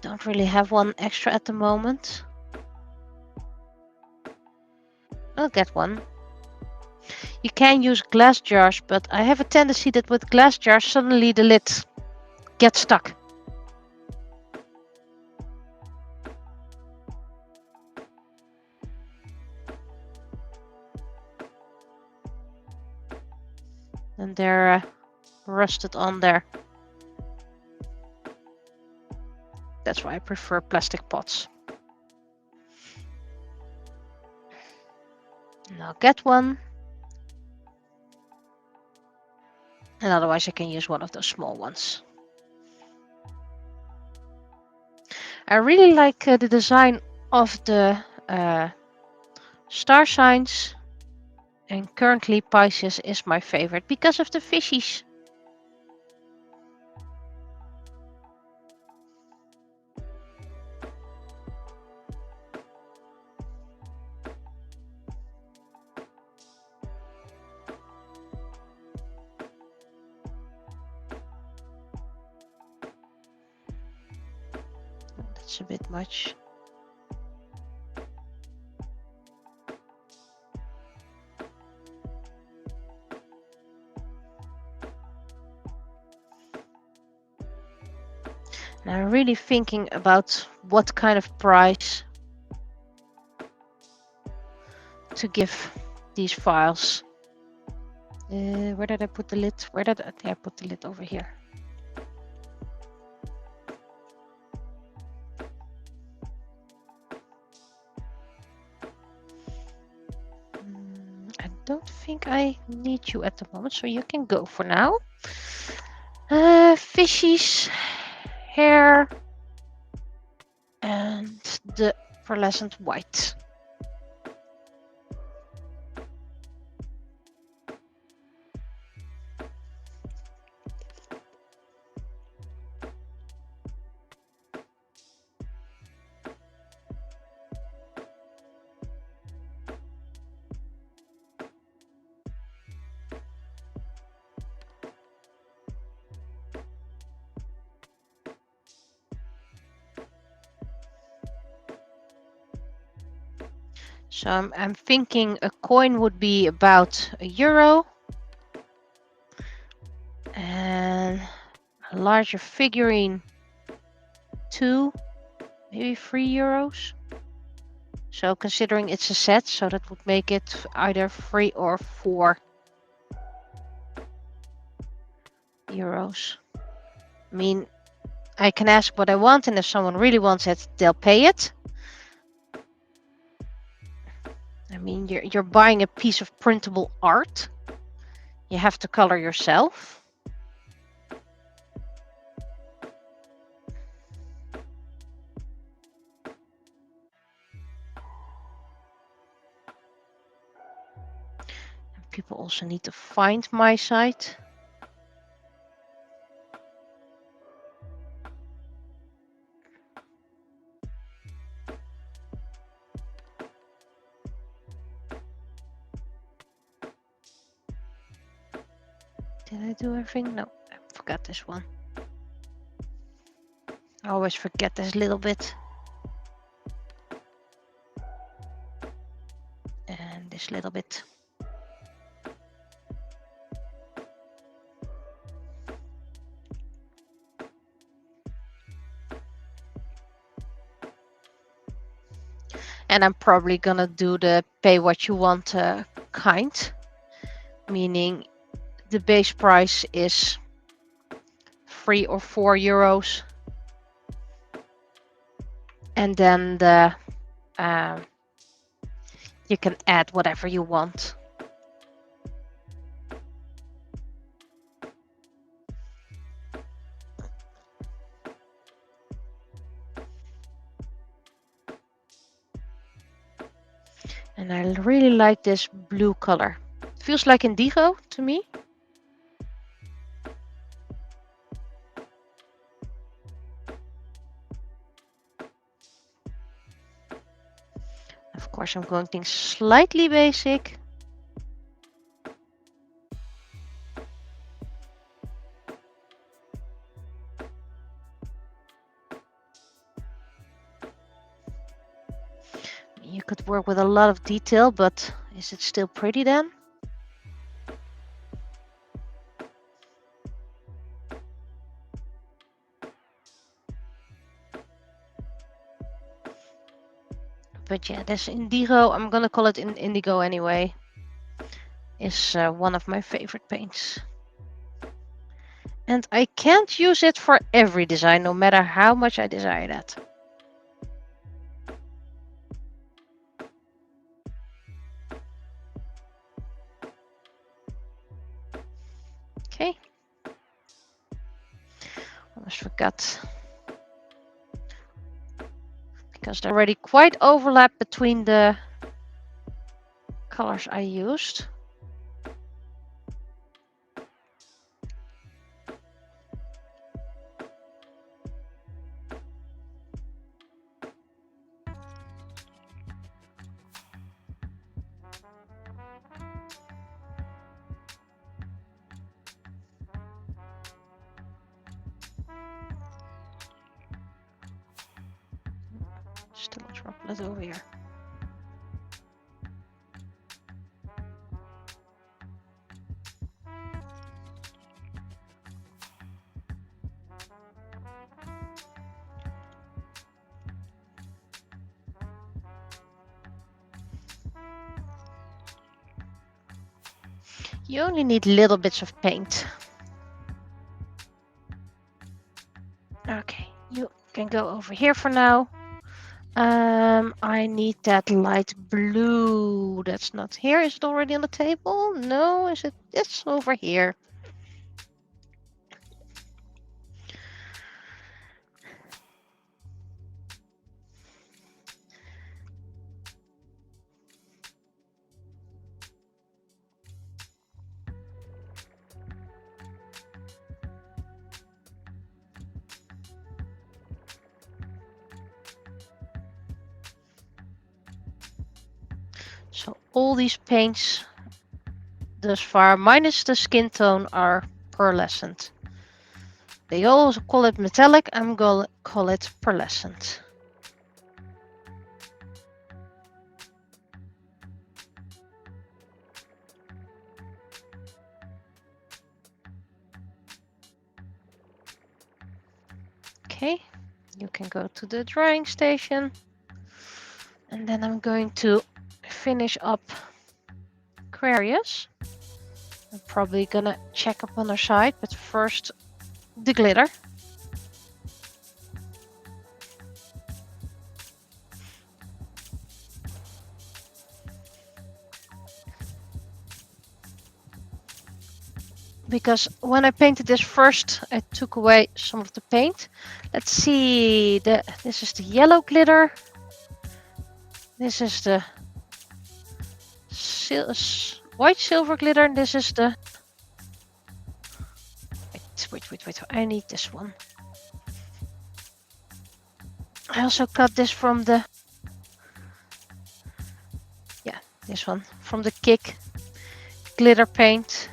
Don't really have one extra at the moment. I'll get one. You can use glass jars, but I have a tendency that with glass jars suddenly the lid gets stuck. and they're rusted on there. That's why I prefer plastic pots. And I'll get one. And otherwise I can use one of those small ones. I really like the design of the star signs. And currently Pisces is my favorite because of the fishies. That's a bit much. And I'm really thinking about what kind of price to give these files. Where did I put the lid? Where did I put the lid? Over here. I don't think I need you at the moment, so you can go for now. Fishies, hair, and the pearlescent white. So I'm thinking a coin would be about €1. And a larger figurine, 2, maybe €3. So considering it's a set, so that would make it either 3 or 4 euros. I mean, I can ask what I want, and if someone really wants it, they'll pay it. I mean, you're buying a piece of printable art. You have to color yourself. And people also need to find my site. Did I do everything? No, I forgot this one. I always forget this little bit. And this little bit. And I'm probably gonna do the pay what you want kind, meaning the base price is 3 or 4 euros, and then the you can add whatever you want. And I really like this blue color. It feels like indigo to me. Of course, I'm going things slightly basic. You could work with a lot of detail, but is it still pretty then? But yeah, this indigo, I'm gonna call it indigo anyway, is one of my favorite paints. And I can't use it for every design, no matter how much I desire that. Okay. Almost forgot. Because there's already quite overlap between the colors I used. Still a droplet over here. You only need little bits of paint. Okay, you can go over here for now. I need that light blue. That's not here. Is it already on the table? No, is it? It's over here. So all these paints thus far, minus the skin tone, are pearlescent. They also call it metallic. I'm going to call it pearlescent. Okay, you can go to the drying station. And then I'm going to finish up Aquarius. I'm probably gonna check up on her side, but first the glitter. Because when I painted this first, I took away some of the paint. Let's see, this is the yellow glitter. This is the white silver glitter, and this is the... Wait, I need this one. I also got this from the... Yeah, this one, from the Kick glitter paint.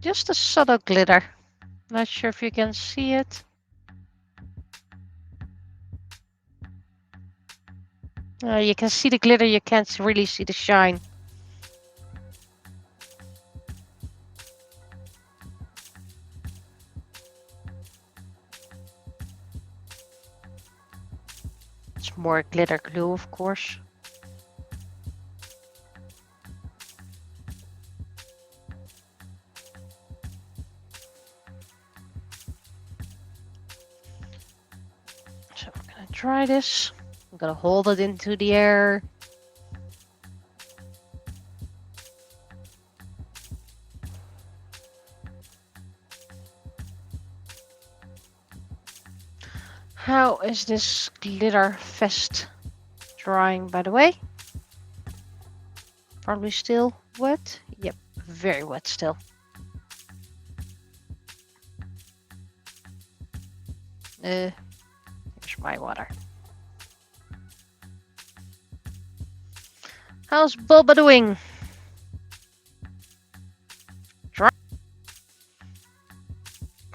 Just a subtle glitter. Not sure if you can see it. You can see the glitter, you can't really see the shine. It's more glitter glue, of course. So I'm gonna try this. I'm gonna hold it into the air. How is this glitter fest drying, by the way? Probably still wet. Yep, very wet still. Here's my water. How's Boba doing? Dry.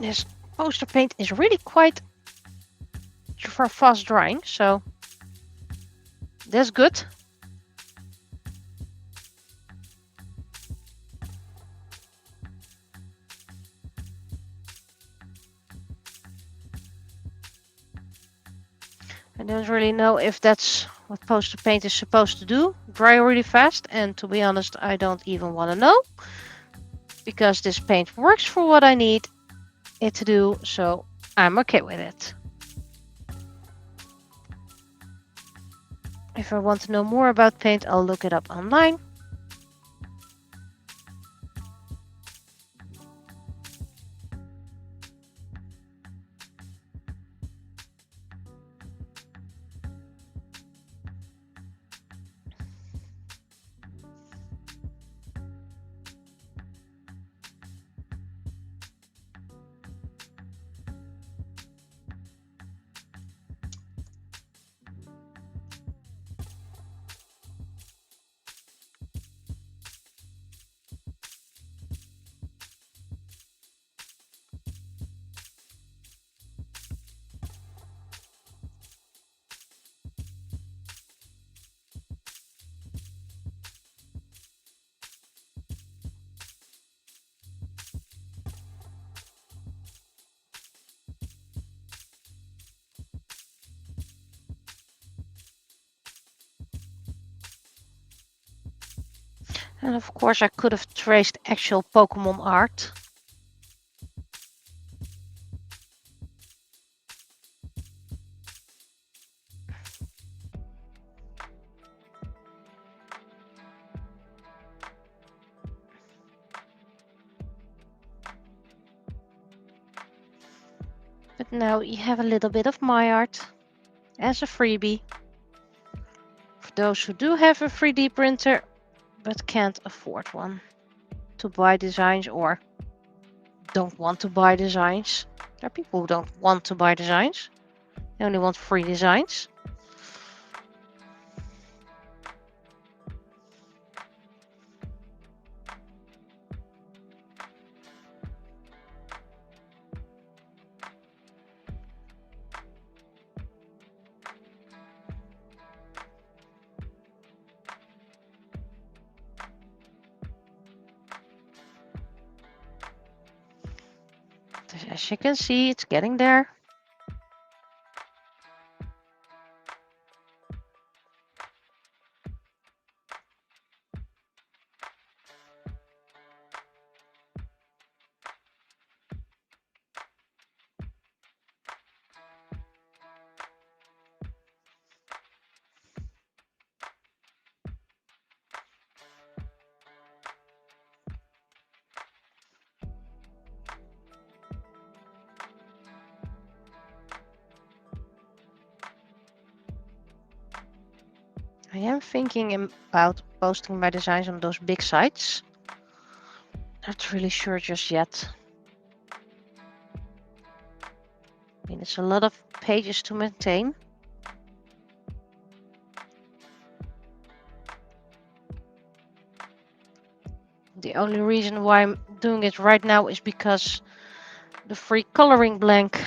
this poster paint is really quite for fast drying, so that's good. I don't really know if that's what poster paint is supposed to do, dry really fast, and to be honest, I don't even want to know, because this paint works for what I need it to do, so I'm okay with it. If I want to know more about paint, I'll look it up online. And of course I could have traced actual Pokemon art. But now you have a little bit of my art as a freebie. For those who do have a 3D printer but can't afford one to buy designs or don't want to buy designs. There are people who don't want to buy designs. They only want free designs. As you can see, it's getting there. I am thinking about posting my designs on those big sites. Not really sure just yet. I mean, it's a lot of pages to maintain. The only reason why I'm doing it right now is because the free coloring blank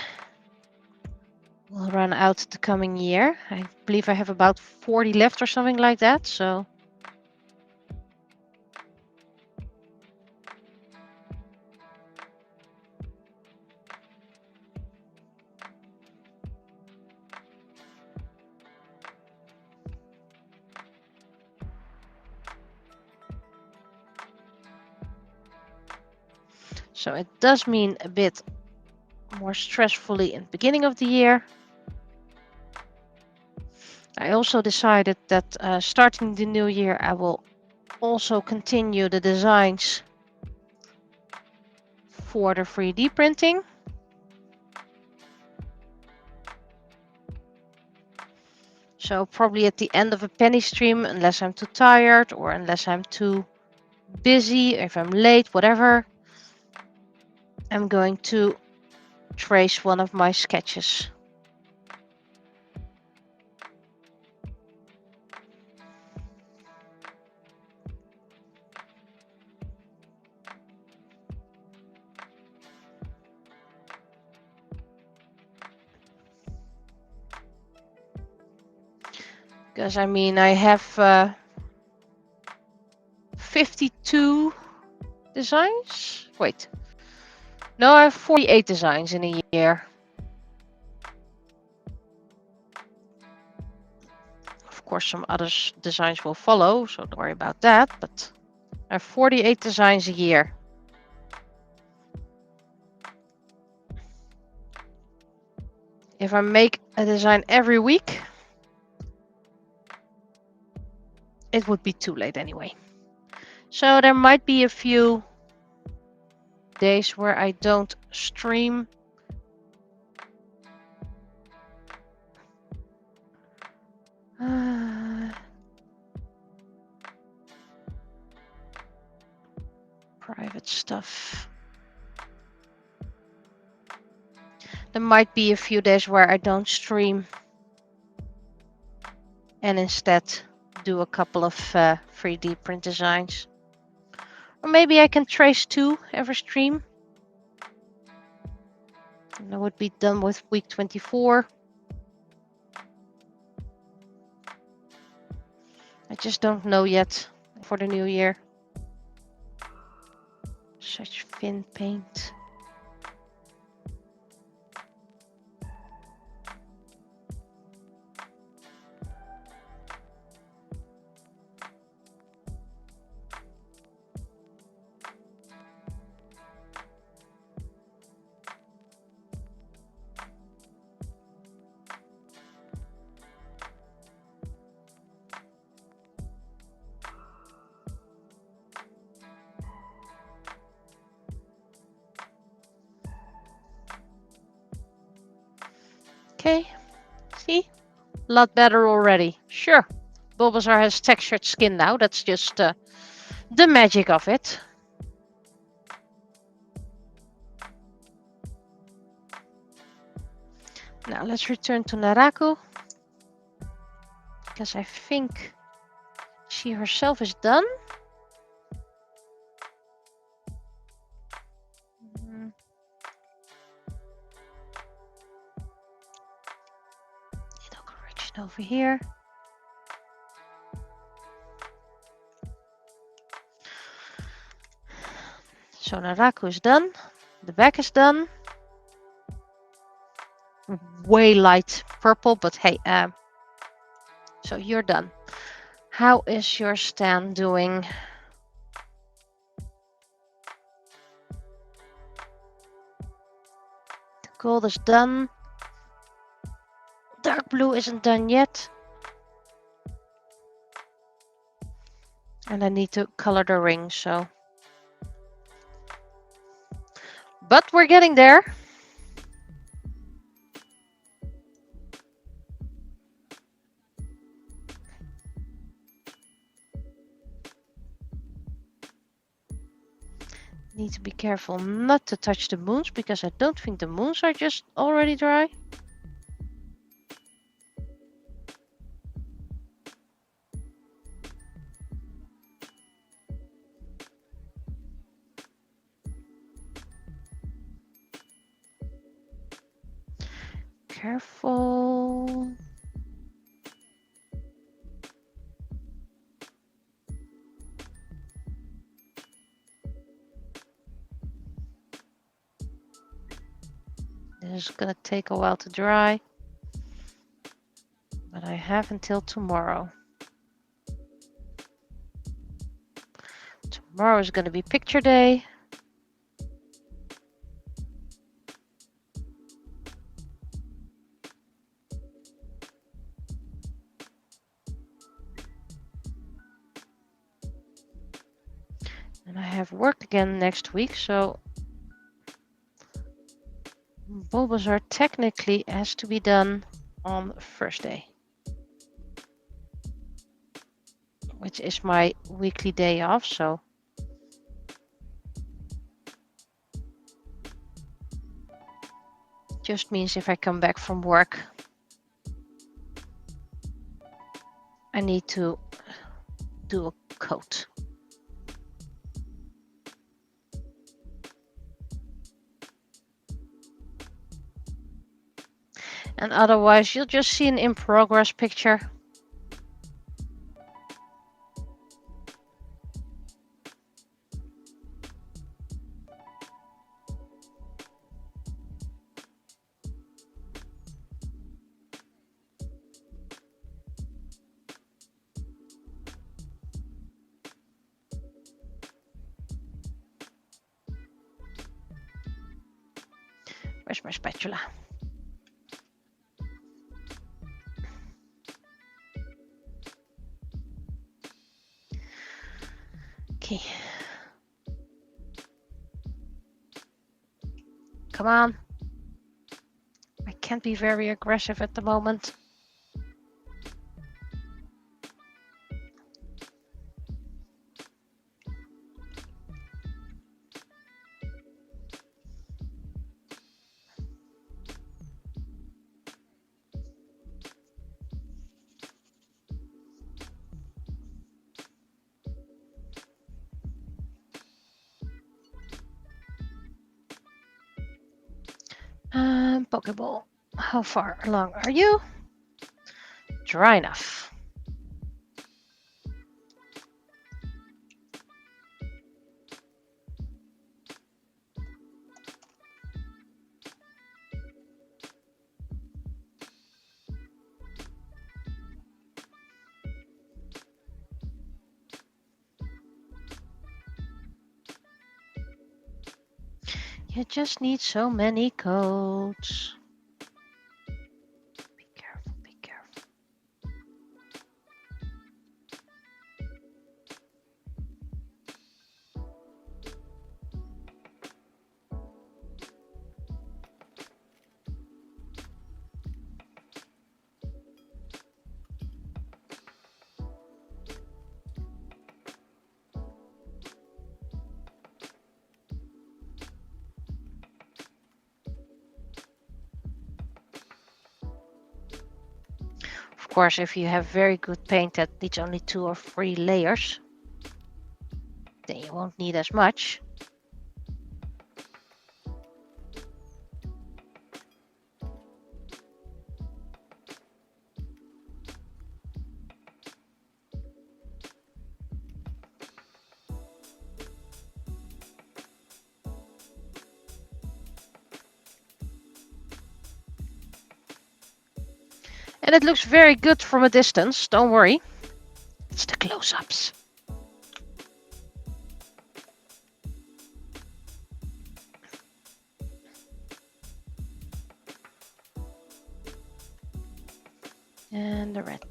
will run out the coming year. I believe I have about 40 left or something like that, so it does mean a bit more stressfully in the beginning of the year. I also decided that starting the new year I will also continue the designs for the 3D printing. So probably at the end of a penny stream, unless I'm too tired or unless I'm too busy, if I'm late, whatever, I'm going to trace one of my sketches. Because I mean, I have 52 designs. Wait. No, I have 48 designs in a year. Of course, some other designs will follow, so don't worry about that. But I have 48 designs a year. If I make a design every week, it would be too late anyway. So there might be a few days where I don't stream. Private stuff. There might be a few days where I don't stream and instead do a couple of 3D print designs. Or maybe I can trace 2 every stream. And I would be done with week 24. I just don't know yet for the new year. Such thin paint. Okay, see? A lot better already. Sure, Bulbasaur has textured skin now. That's just the magic of it. Now let's return to Naraku. Because I think she herself is done. Little correction over here. So Naraku is done. The back is done. Way light purple, but hey, so you're done. How is your stand doing? The gold is done. Dark blue isn't done yet. And I need to color the ring, so. But we're getting there. Need to be careful not to touch the moons, because I don't think the moons are just already dry. Careful. This is gonna take a while to dry, but I have until tomorrow. Tomorrow is gonna be picture day. And I have work again next week, so Bulbasaur technically has to be done on Thursday, which is my weekly day off, so just means if I come back from work, I need to do a coat. And otherwise, you'll just see an in progress picture. Where's my spatula? Okay. Come on. I can't be very aggressive at the moment. Pokeball. How far along are you? Dry enough. You just need so many coats. Be careful, be careful. Of course, if you have very good paint that needs only 2 or 3 layers, then you won't need as much. And it looks very good from a distance, don't worry. It's the close-ups. And the red.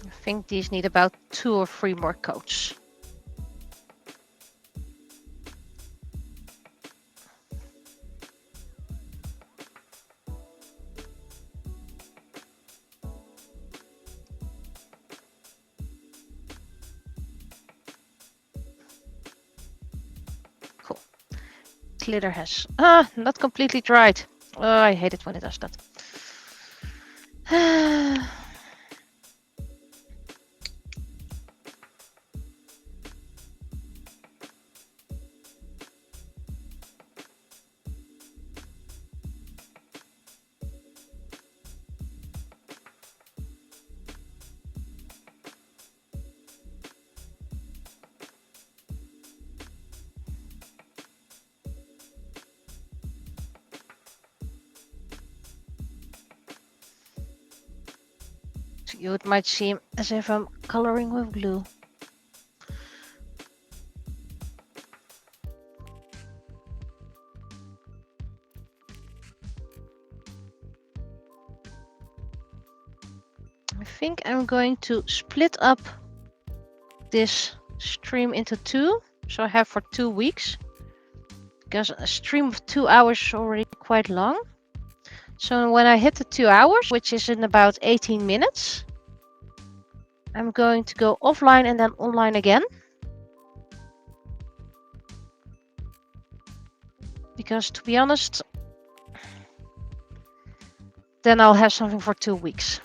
I think these need about 2 or 3 more coats. Cool. Glitter has not completely dried. Oh, I hate it when it does that. It might seem as if I'm coloring with glue. I think I'm going to split up this stream into 2, so I have for 2 weeks, because a stream of 2 hours is already quite long. So when I hit the 2 hours, which is in about 18 minutes, I'm going to go offline and then online again. Because to be honest, then I'll have something for 2 weeks.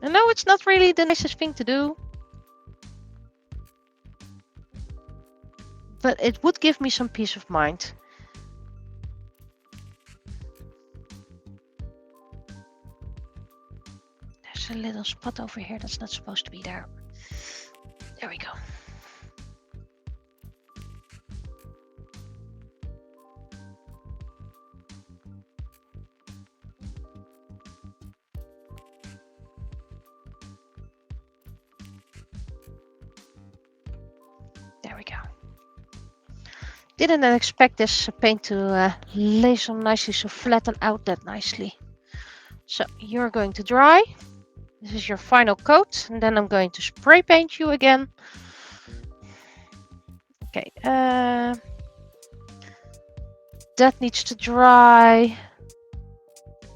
I know it's not really the nicest thing to do, but it would give me some peace of mind. There's a little spot over here that's not supposed to be there. There we go. There we go. Didn't expect this paint to lay so nicely, so flatten out that nicely. So you're going to dry. This is your final coat, and then I'm going to spray paint you again. Okay, that needs to dry.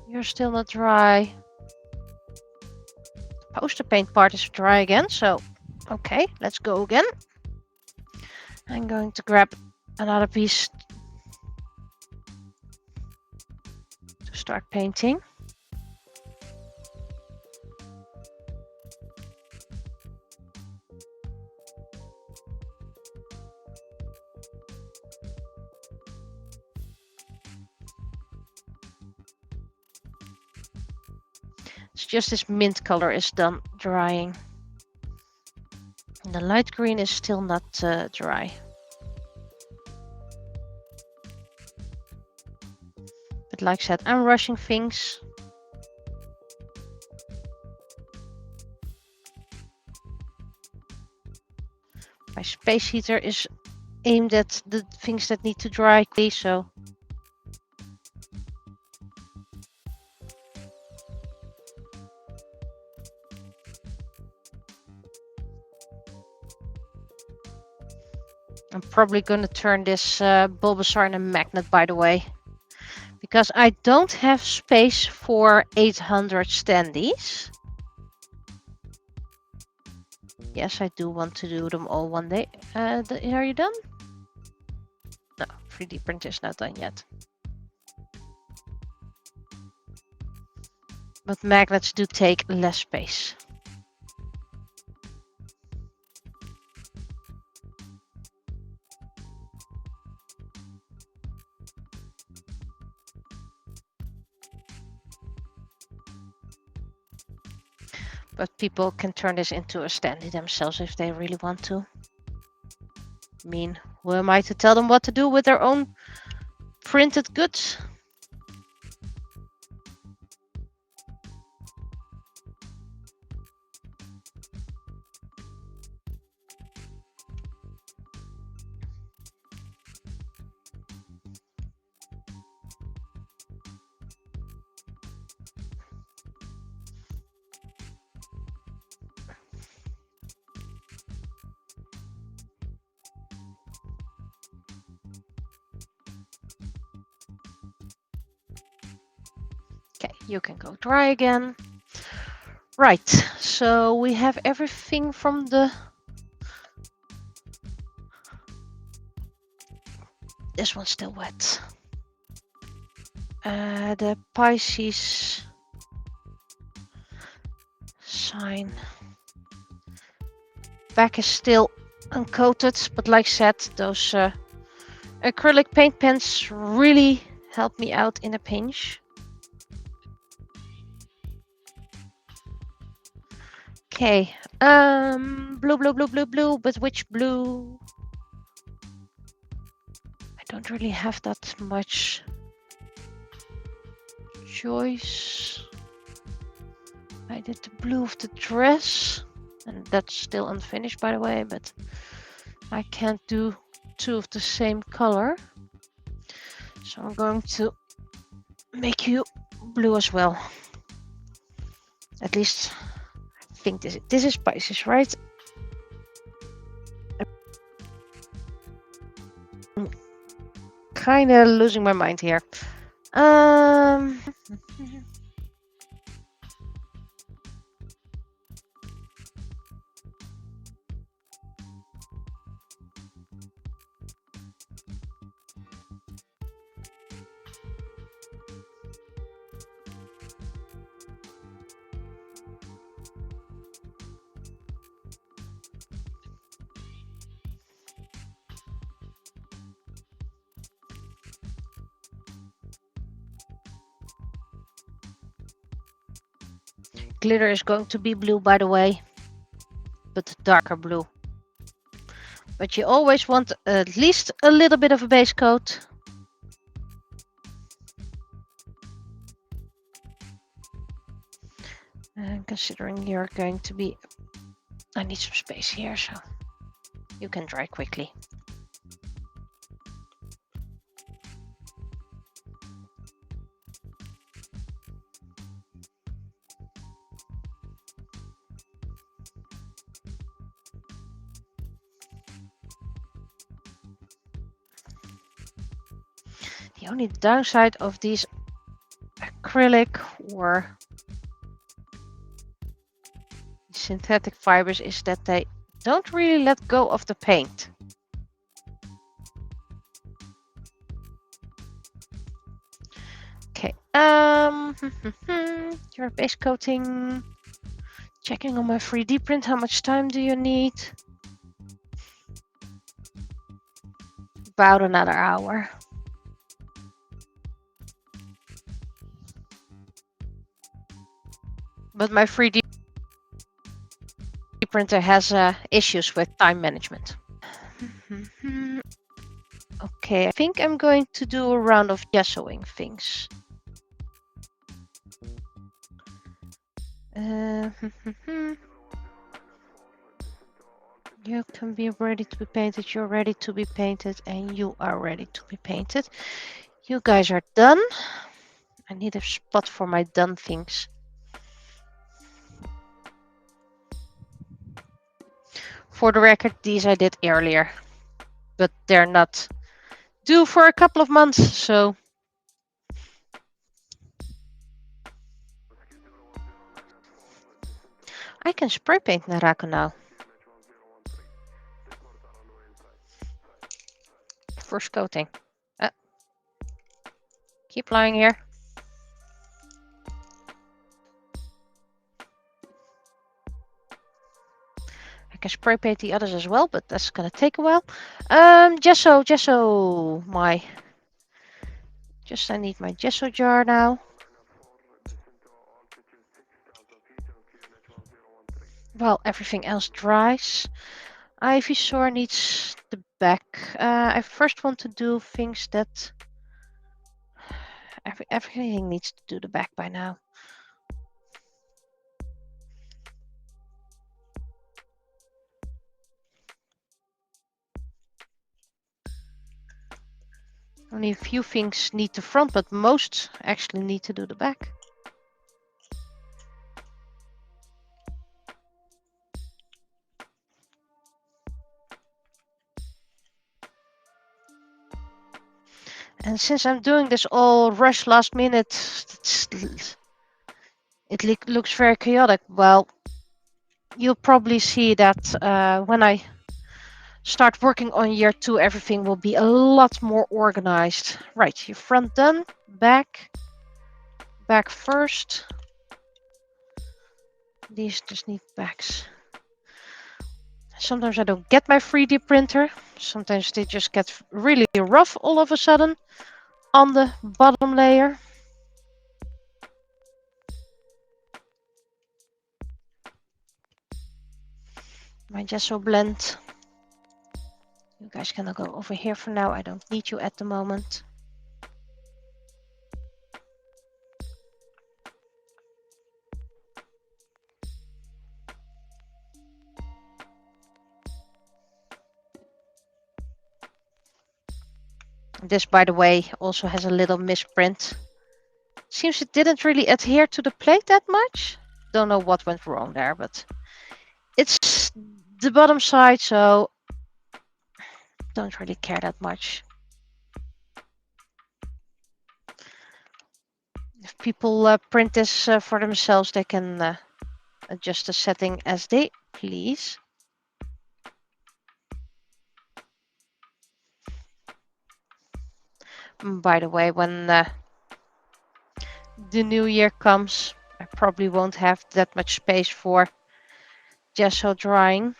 You're still not dry. The poster paint part is dry again, so okay, let's go again. I'm going to grab another piece to start painting. It's just this mint color is done drying. And the light green is still not dry. But like I said, I'm rushing things. My space heater is aimed at the things that need to dry quickly, so I'm probably going to turn this Bulbasaur into a magnet, by the way, because I don't have space for 800 standees. Yes, I do want to do them all one day. Are you done? No, 3D print is not done yet. But magnets do take less space. But people can turn this into a standee themselves if they really want to. I mean, who am I to tell them what to do with their own printed goods? Okay, you can go dry again. Right, so we have everything from the... This one's still wet. The Pisces sign. Back is still uncoated, but like I said, those acrylic paint pens really help me out in a pinch. Okay, blue, blue, blue, blue, blue, but which blue? I don't really have that much choice. I did the blue of the dress, and that's still unfinished, by the way, but I can't do two of the same color. So I'm going to make you blue as well. At least I think this is Pisces, right? I'm kind of losing my mind here. Glitter is going to be blue, by the way, but darker blue. But you always want at least a little bit of a base coat. And considering you're going to be... I need some space here, so you can dry quickly. The only downside of these acrylic or synthetic fibers is that they don't really let go of the paint. Okay, your base coating. Checking on my 3D print, how much time do you need? About another hour. But my 3D printer has issues with time management. Okay, I think I'm going to do a round of gessoing things. You can be ready to be painted, you're ready to be painted, and you are ready to be painted. You guys are done. I need a spot for my done things. For the record, these I did earlier, but they're not due for a couple of months, so... I can spray paint Narako now. First coating. Keep lying here. I can spray paint the others as well, but that's gonna take a while. Gesso. I need my gesso jar now. Well, everything else dries. Ivysaur needs the back. I first want to do things that... Everything needs to do the back by now. Only a few things need the front, but most actually need to do the back. And since I'm doing this all rush last minute, it looks very chaotic. Well, you'll probably see that when I start working on year 2, everything will be a lot more organized. Right, your front done, back first. These just need backs. Sometimes I don't get my 3D printer. Sometimes they just get really rough all of a sudden on the bottom layer. My gesso blend. You guys can go over here for now. I don't need you at the moment. This, by the way, also has a little misprint. Seems it didn't really adhere to the plate that much. Don't know what went wrong there, but it's the bottom side, so don't really care that much. If people print this for themselves, they can adjust the setting as they please. By the way, when the new year comes, I probably won't have that much space for gesso drying,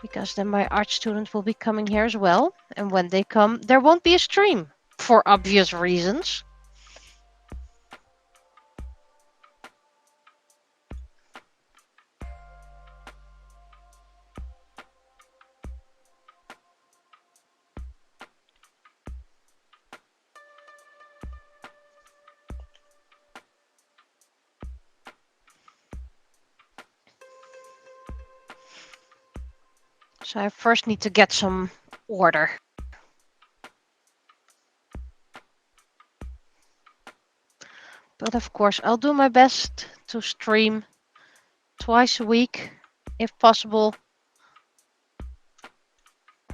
because then my art students will be coming here as well, and when they come, there won't be a stream for obvious reasons. So I first need to get some order. But of course, I'll do my best to stream twice a week, if possible.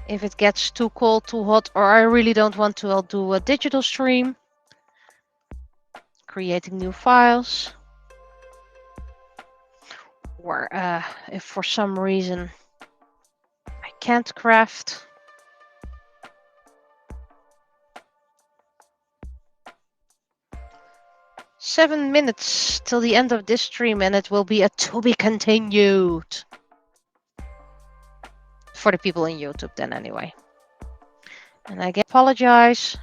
If it gets too cold, too hot, or I really don't want to, I'll do a digital stream. Creating new files. Or if for some reason I can't craft. Seven minutes till the end of this stream, and it will be a to be continued. For the people in YouTube then anyway. And I apologize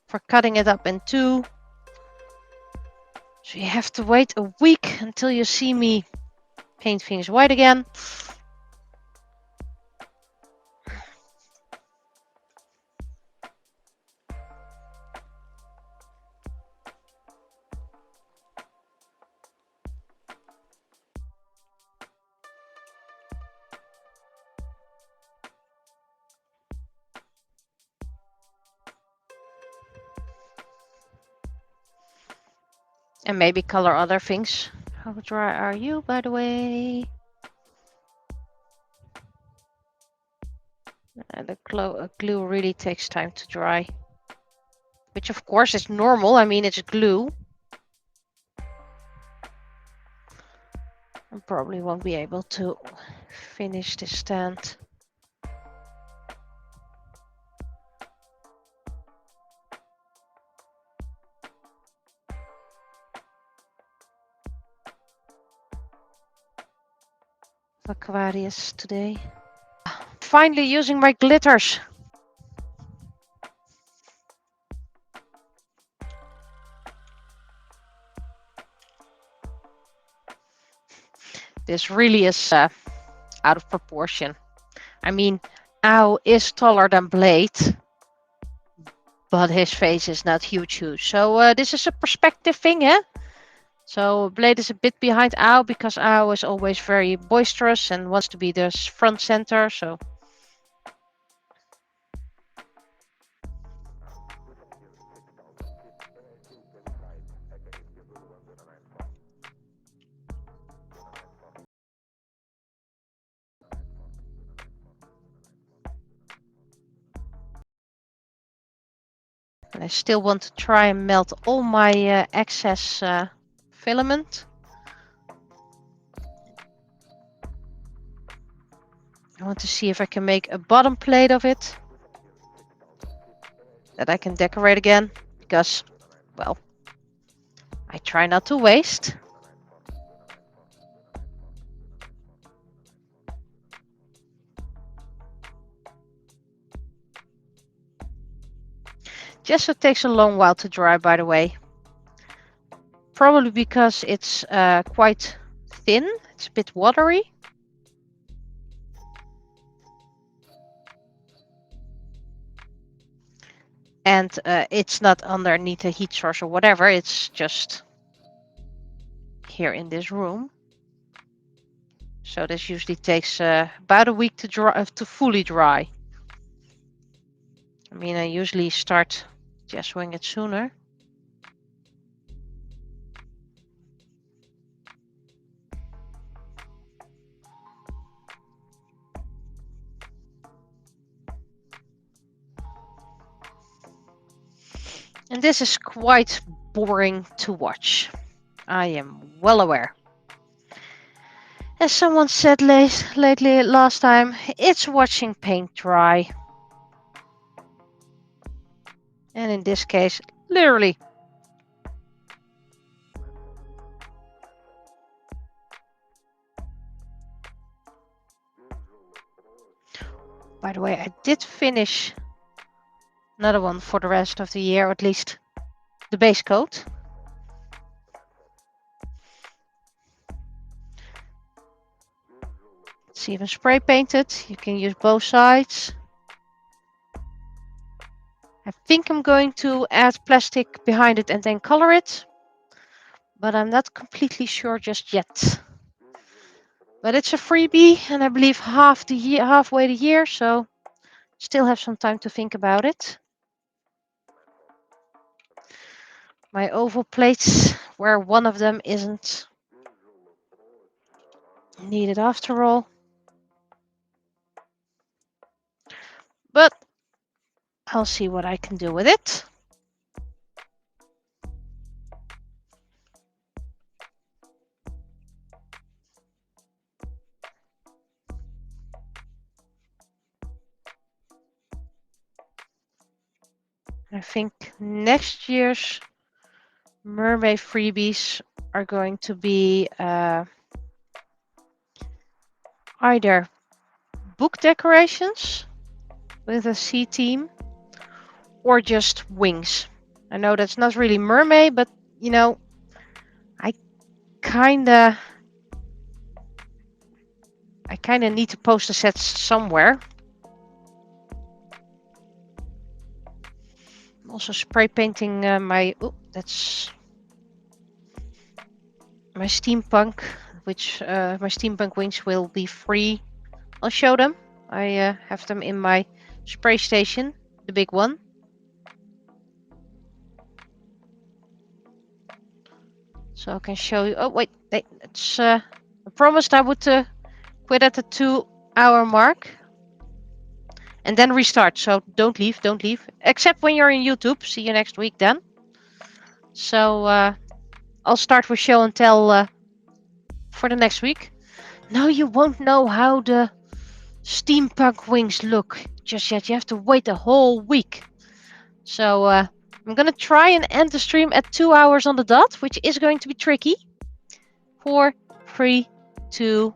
for cutting it up in two. So you have to wait a week until you see me paint things white again. And maybe color other things. How dry are you, by the way? The glue really takes time to dry. Which of course is normal. I mean, it's glue. I probably won't be able to finish this stand. Aquarius today. Finally using my glitters. This really is out of proportion. I mean, Ow is taller than Blade, but his face is not huge. So this is a perspective thing, eh? So Blade is a bit behind Ow because Ow is always very boisterous and wants to be the front center. So I still want to try and melt all my excess filament. I want to see if I can make a bottom plate of it that I can decorate again because, well, I try not to waste. Gesso takes a long while to dry, by the way. Probably because it's quite thin. It's a bit watery. And it's not underneath a heat source or whatever. It's just here in this room. So this usually takes about a week to dry, to fully dry. I mean, I usually start gessoing it sooner. And this is quite boring to watch. I am well aware. As someone said last time, it's watching paint dry. And in this case, literally. By the way, I did finish another one for the rest of the year, or at least the base coat. It's even spray painted. You can use both sides. I think I'm going to add plastic behind it and then color it, but I'm not completely sure just yet. But it's a freebie, and I believe halfway the year, so still have some time to think about it. My oval plates, where one of them isn't needed after all. But I'll see what I can do with it. I think next year's mermaid freebies are going to be either book decorations with a sea theme or just wings. I know that's not really mermaid, but you know, I kinda need to post the sets somewhere. I'm also spray painting my that's my steampunk, which my steampunk wings will be free. I'll show them. I have them in my spray station, the big one. So I can show you. Oh wait, it's. I promised I would quit at the 2-hour mark and then restart. So don't leave, don't leave. Except when you're in YouTube. See you next week then. So I'll start with show and tell for the next week. Now you won't know how the steampunk wings look just yet. You have to wait a whole week. So I'm gonna try and end the stream at 2 hours on the dot, which is going to be tricky. 4, 3, 2,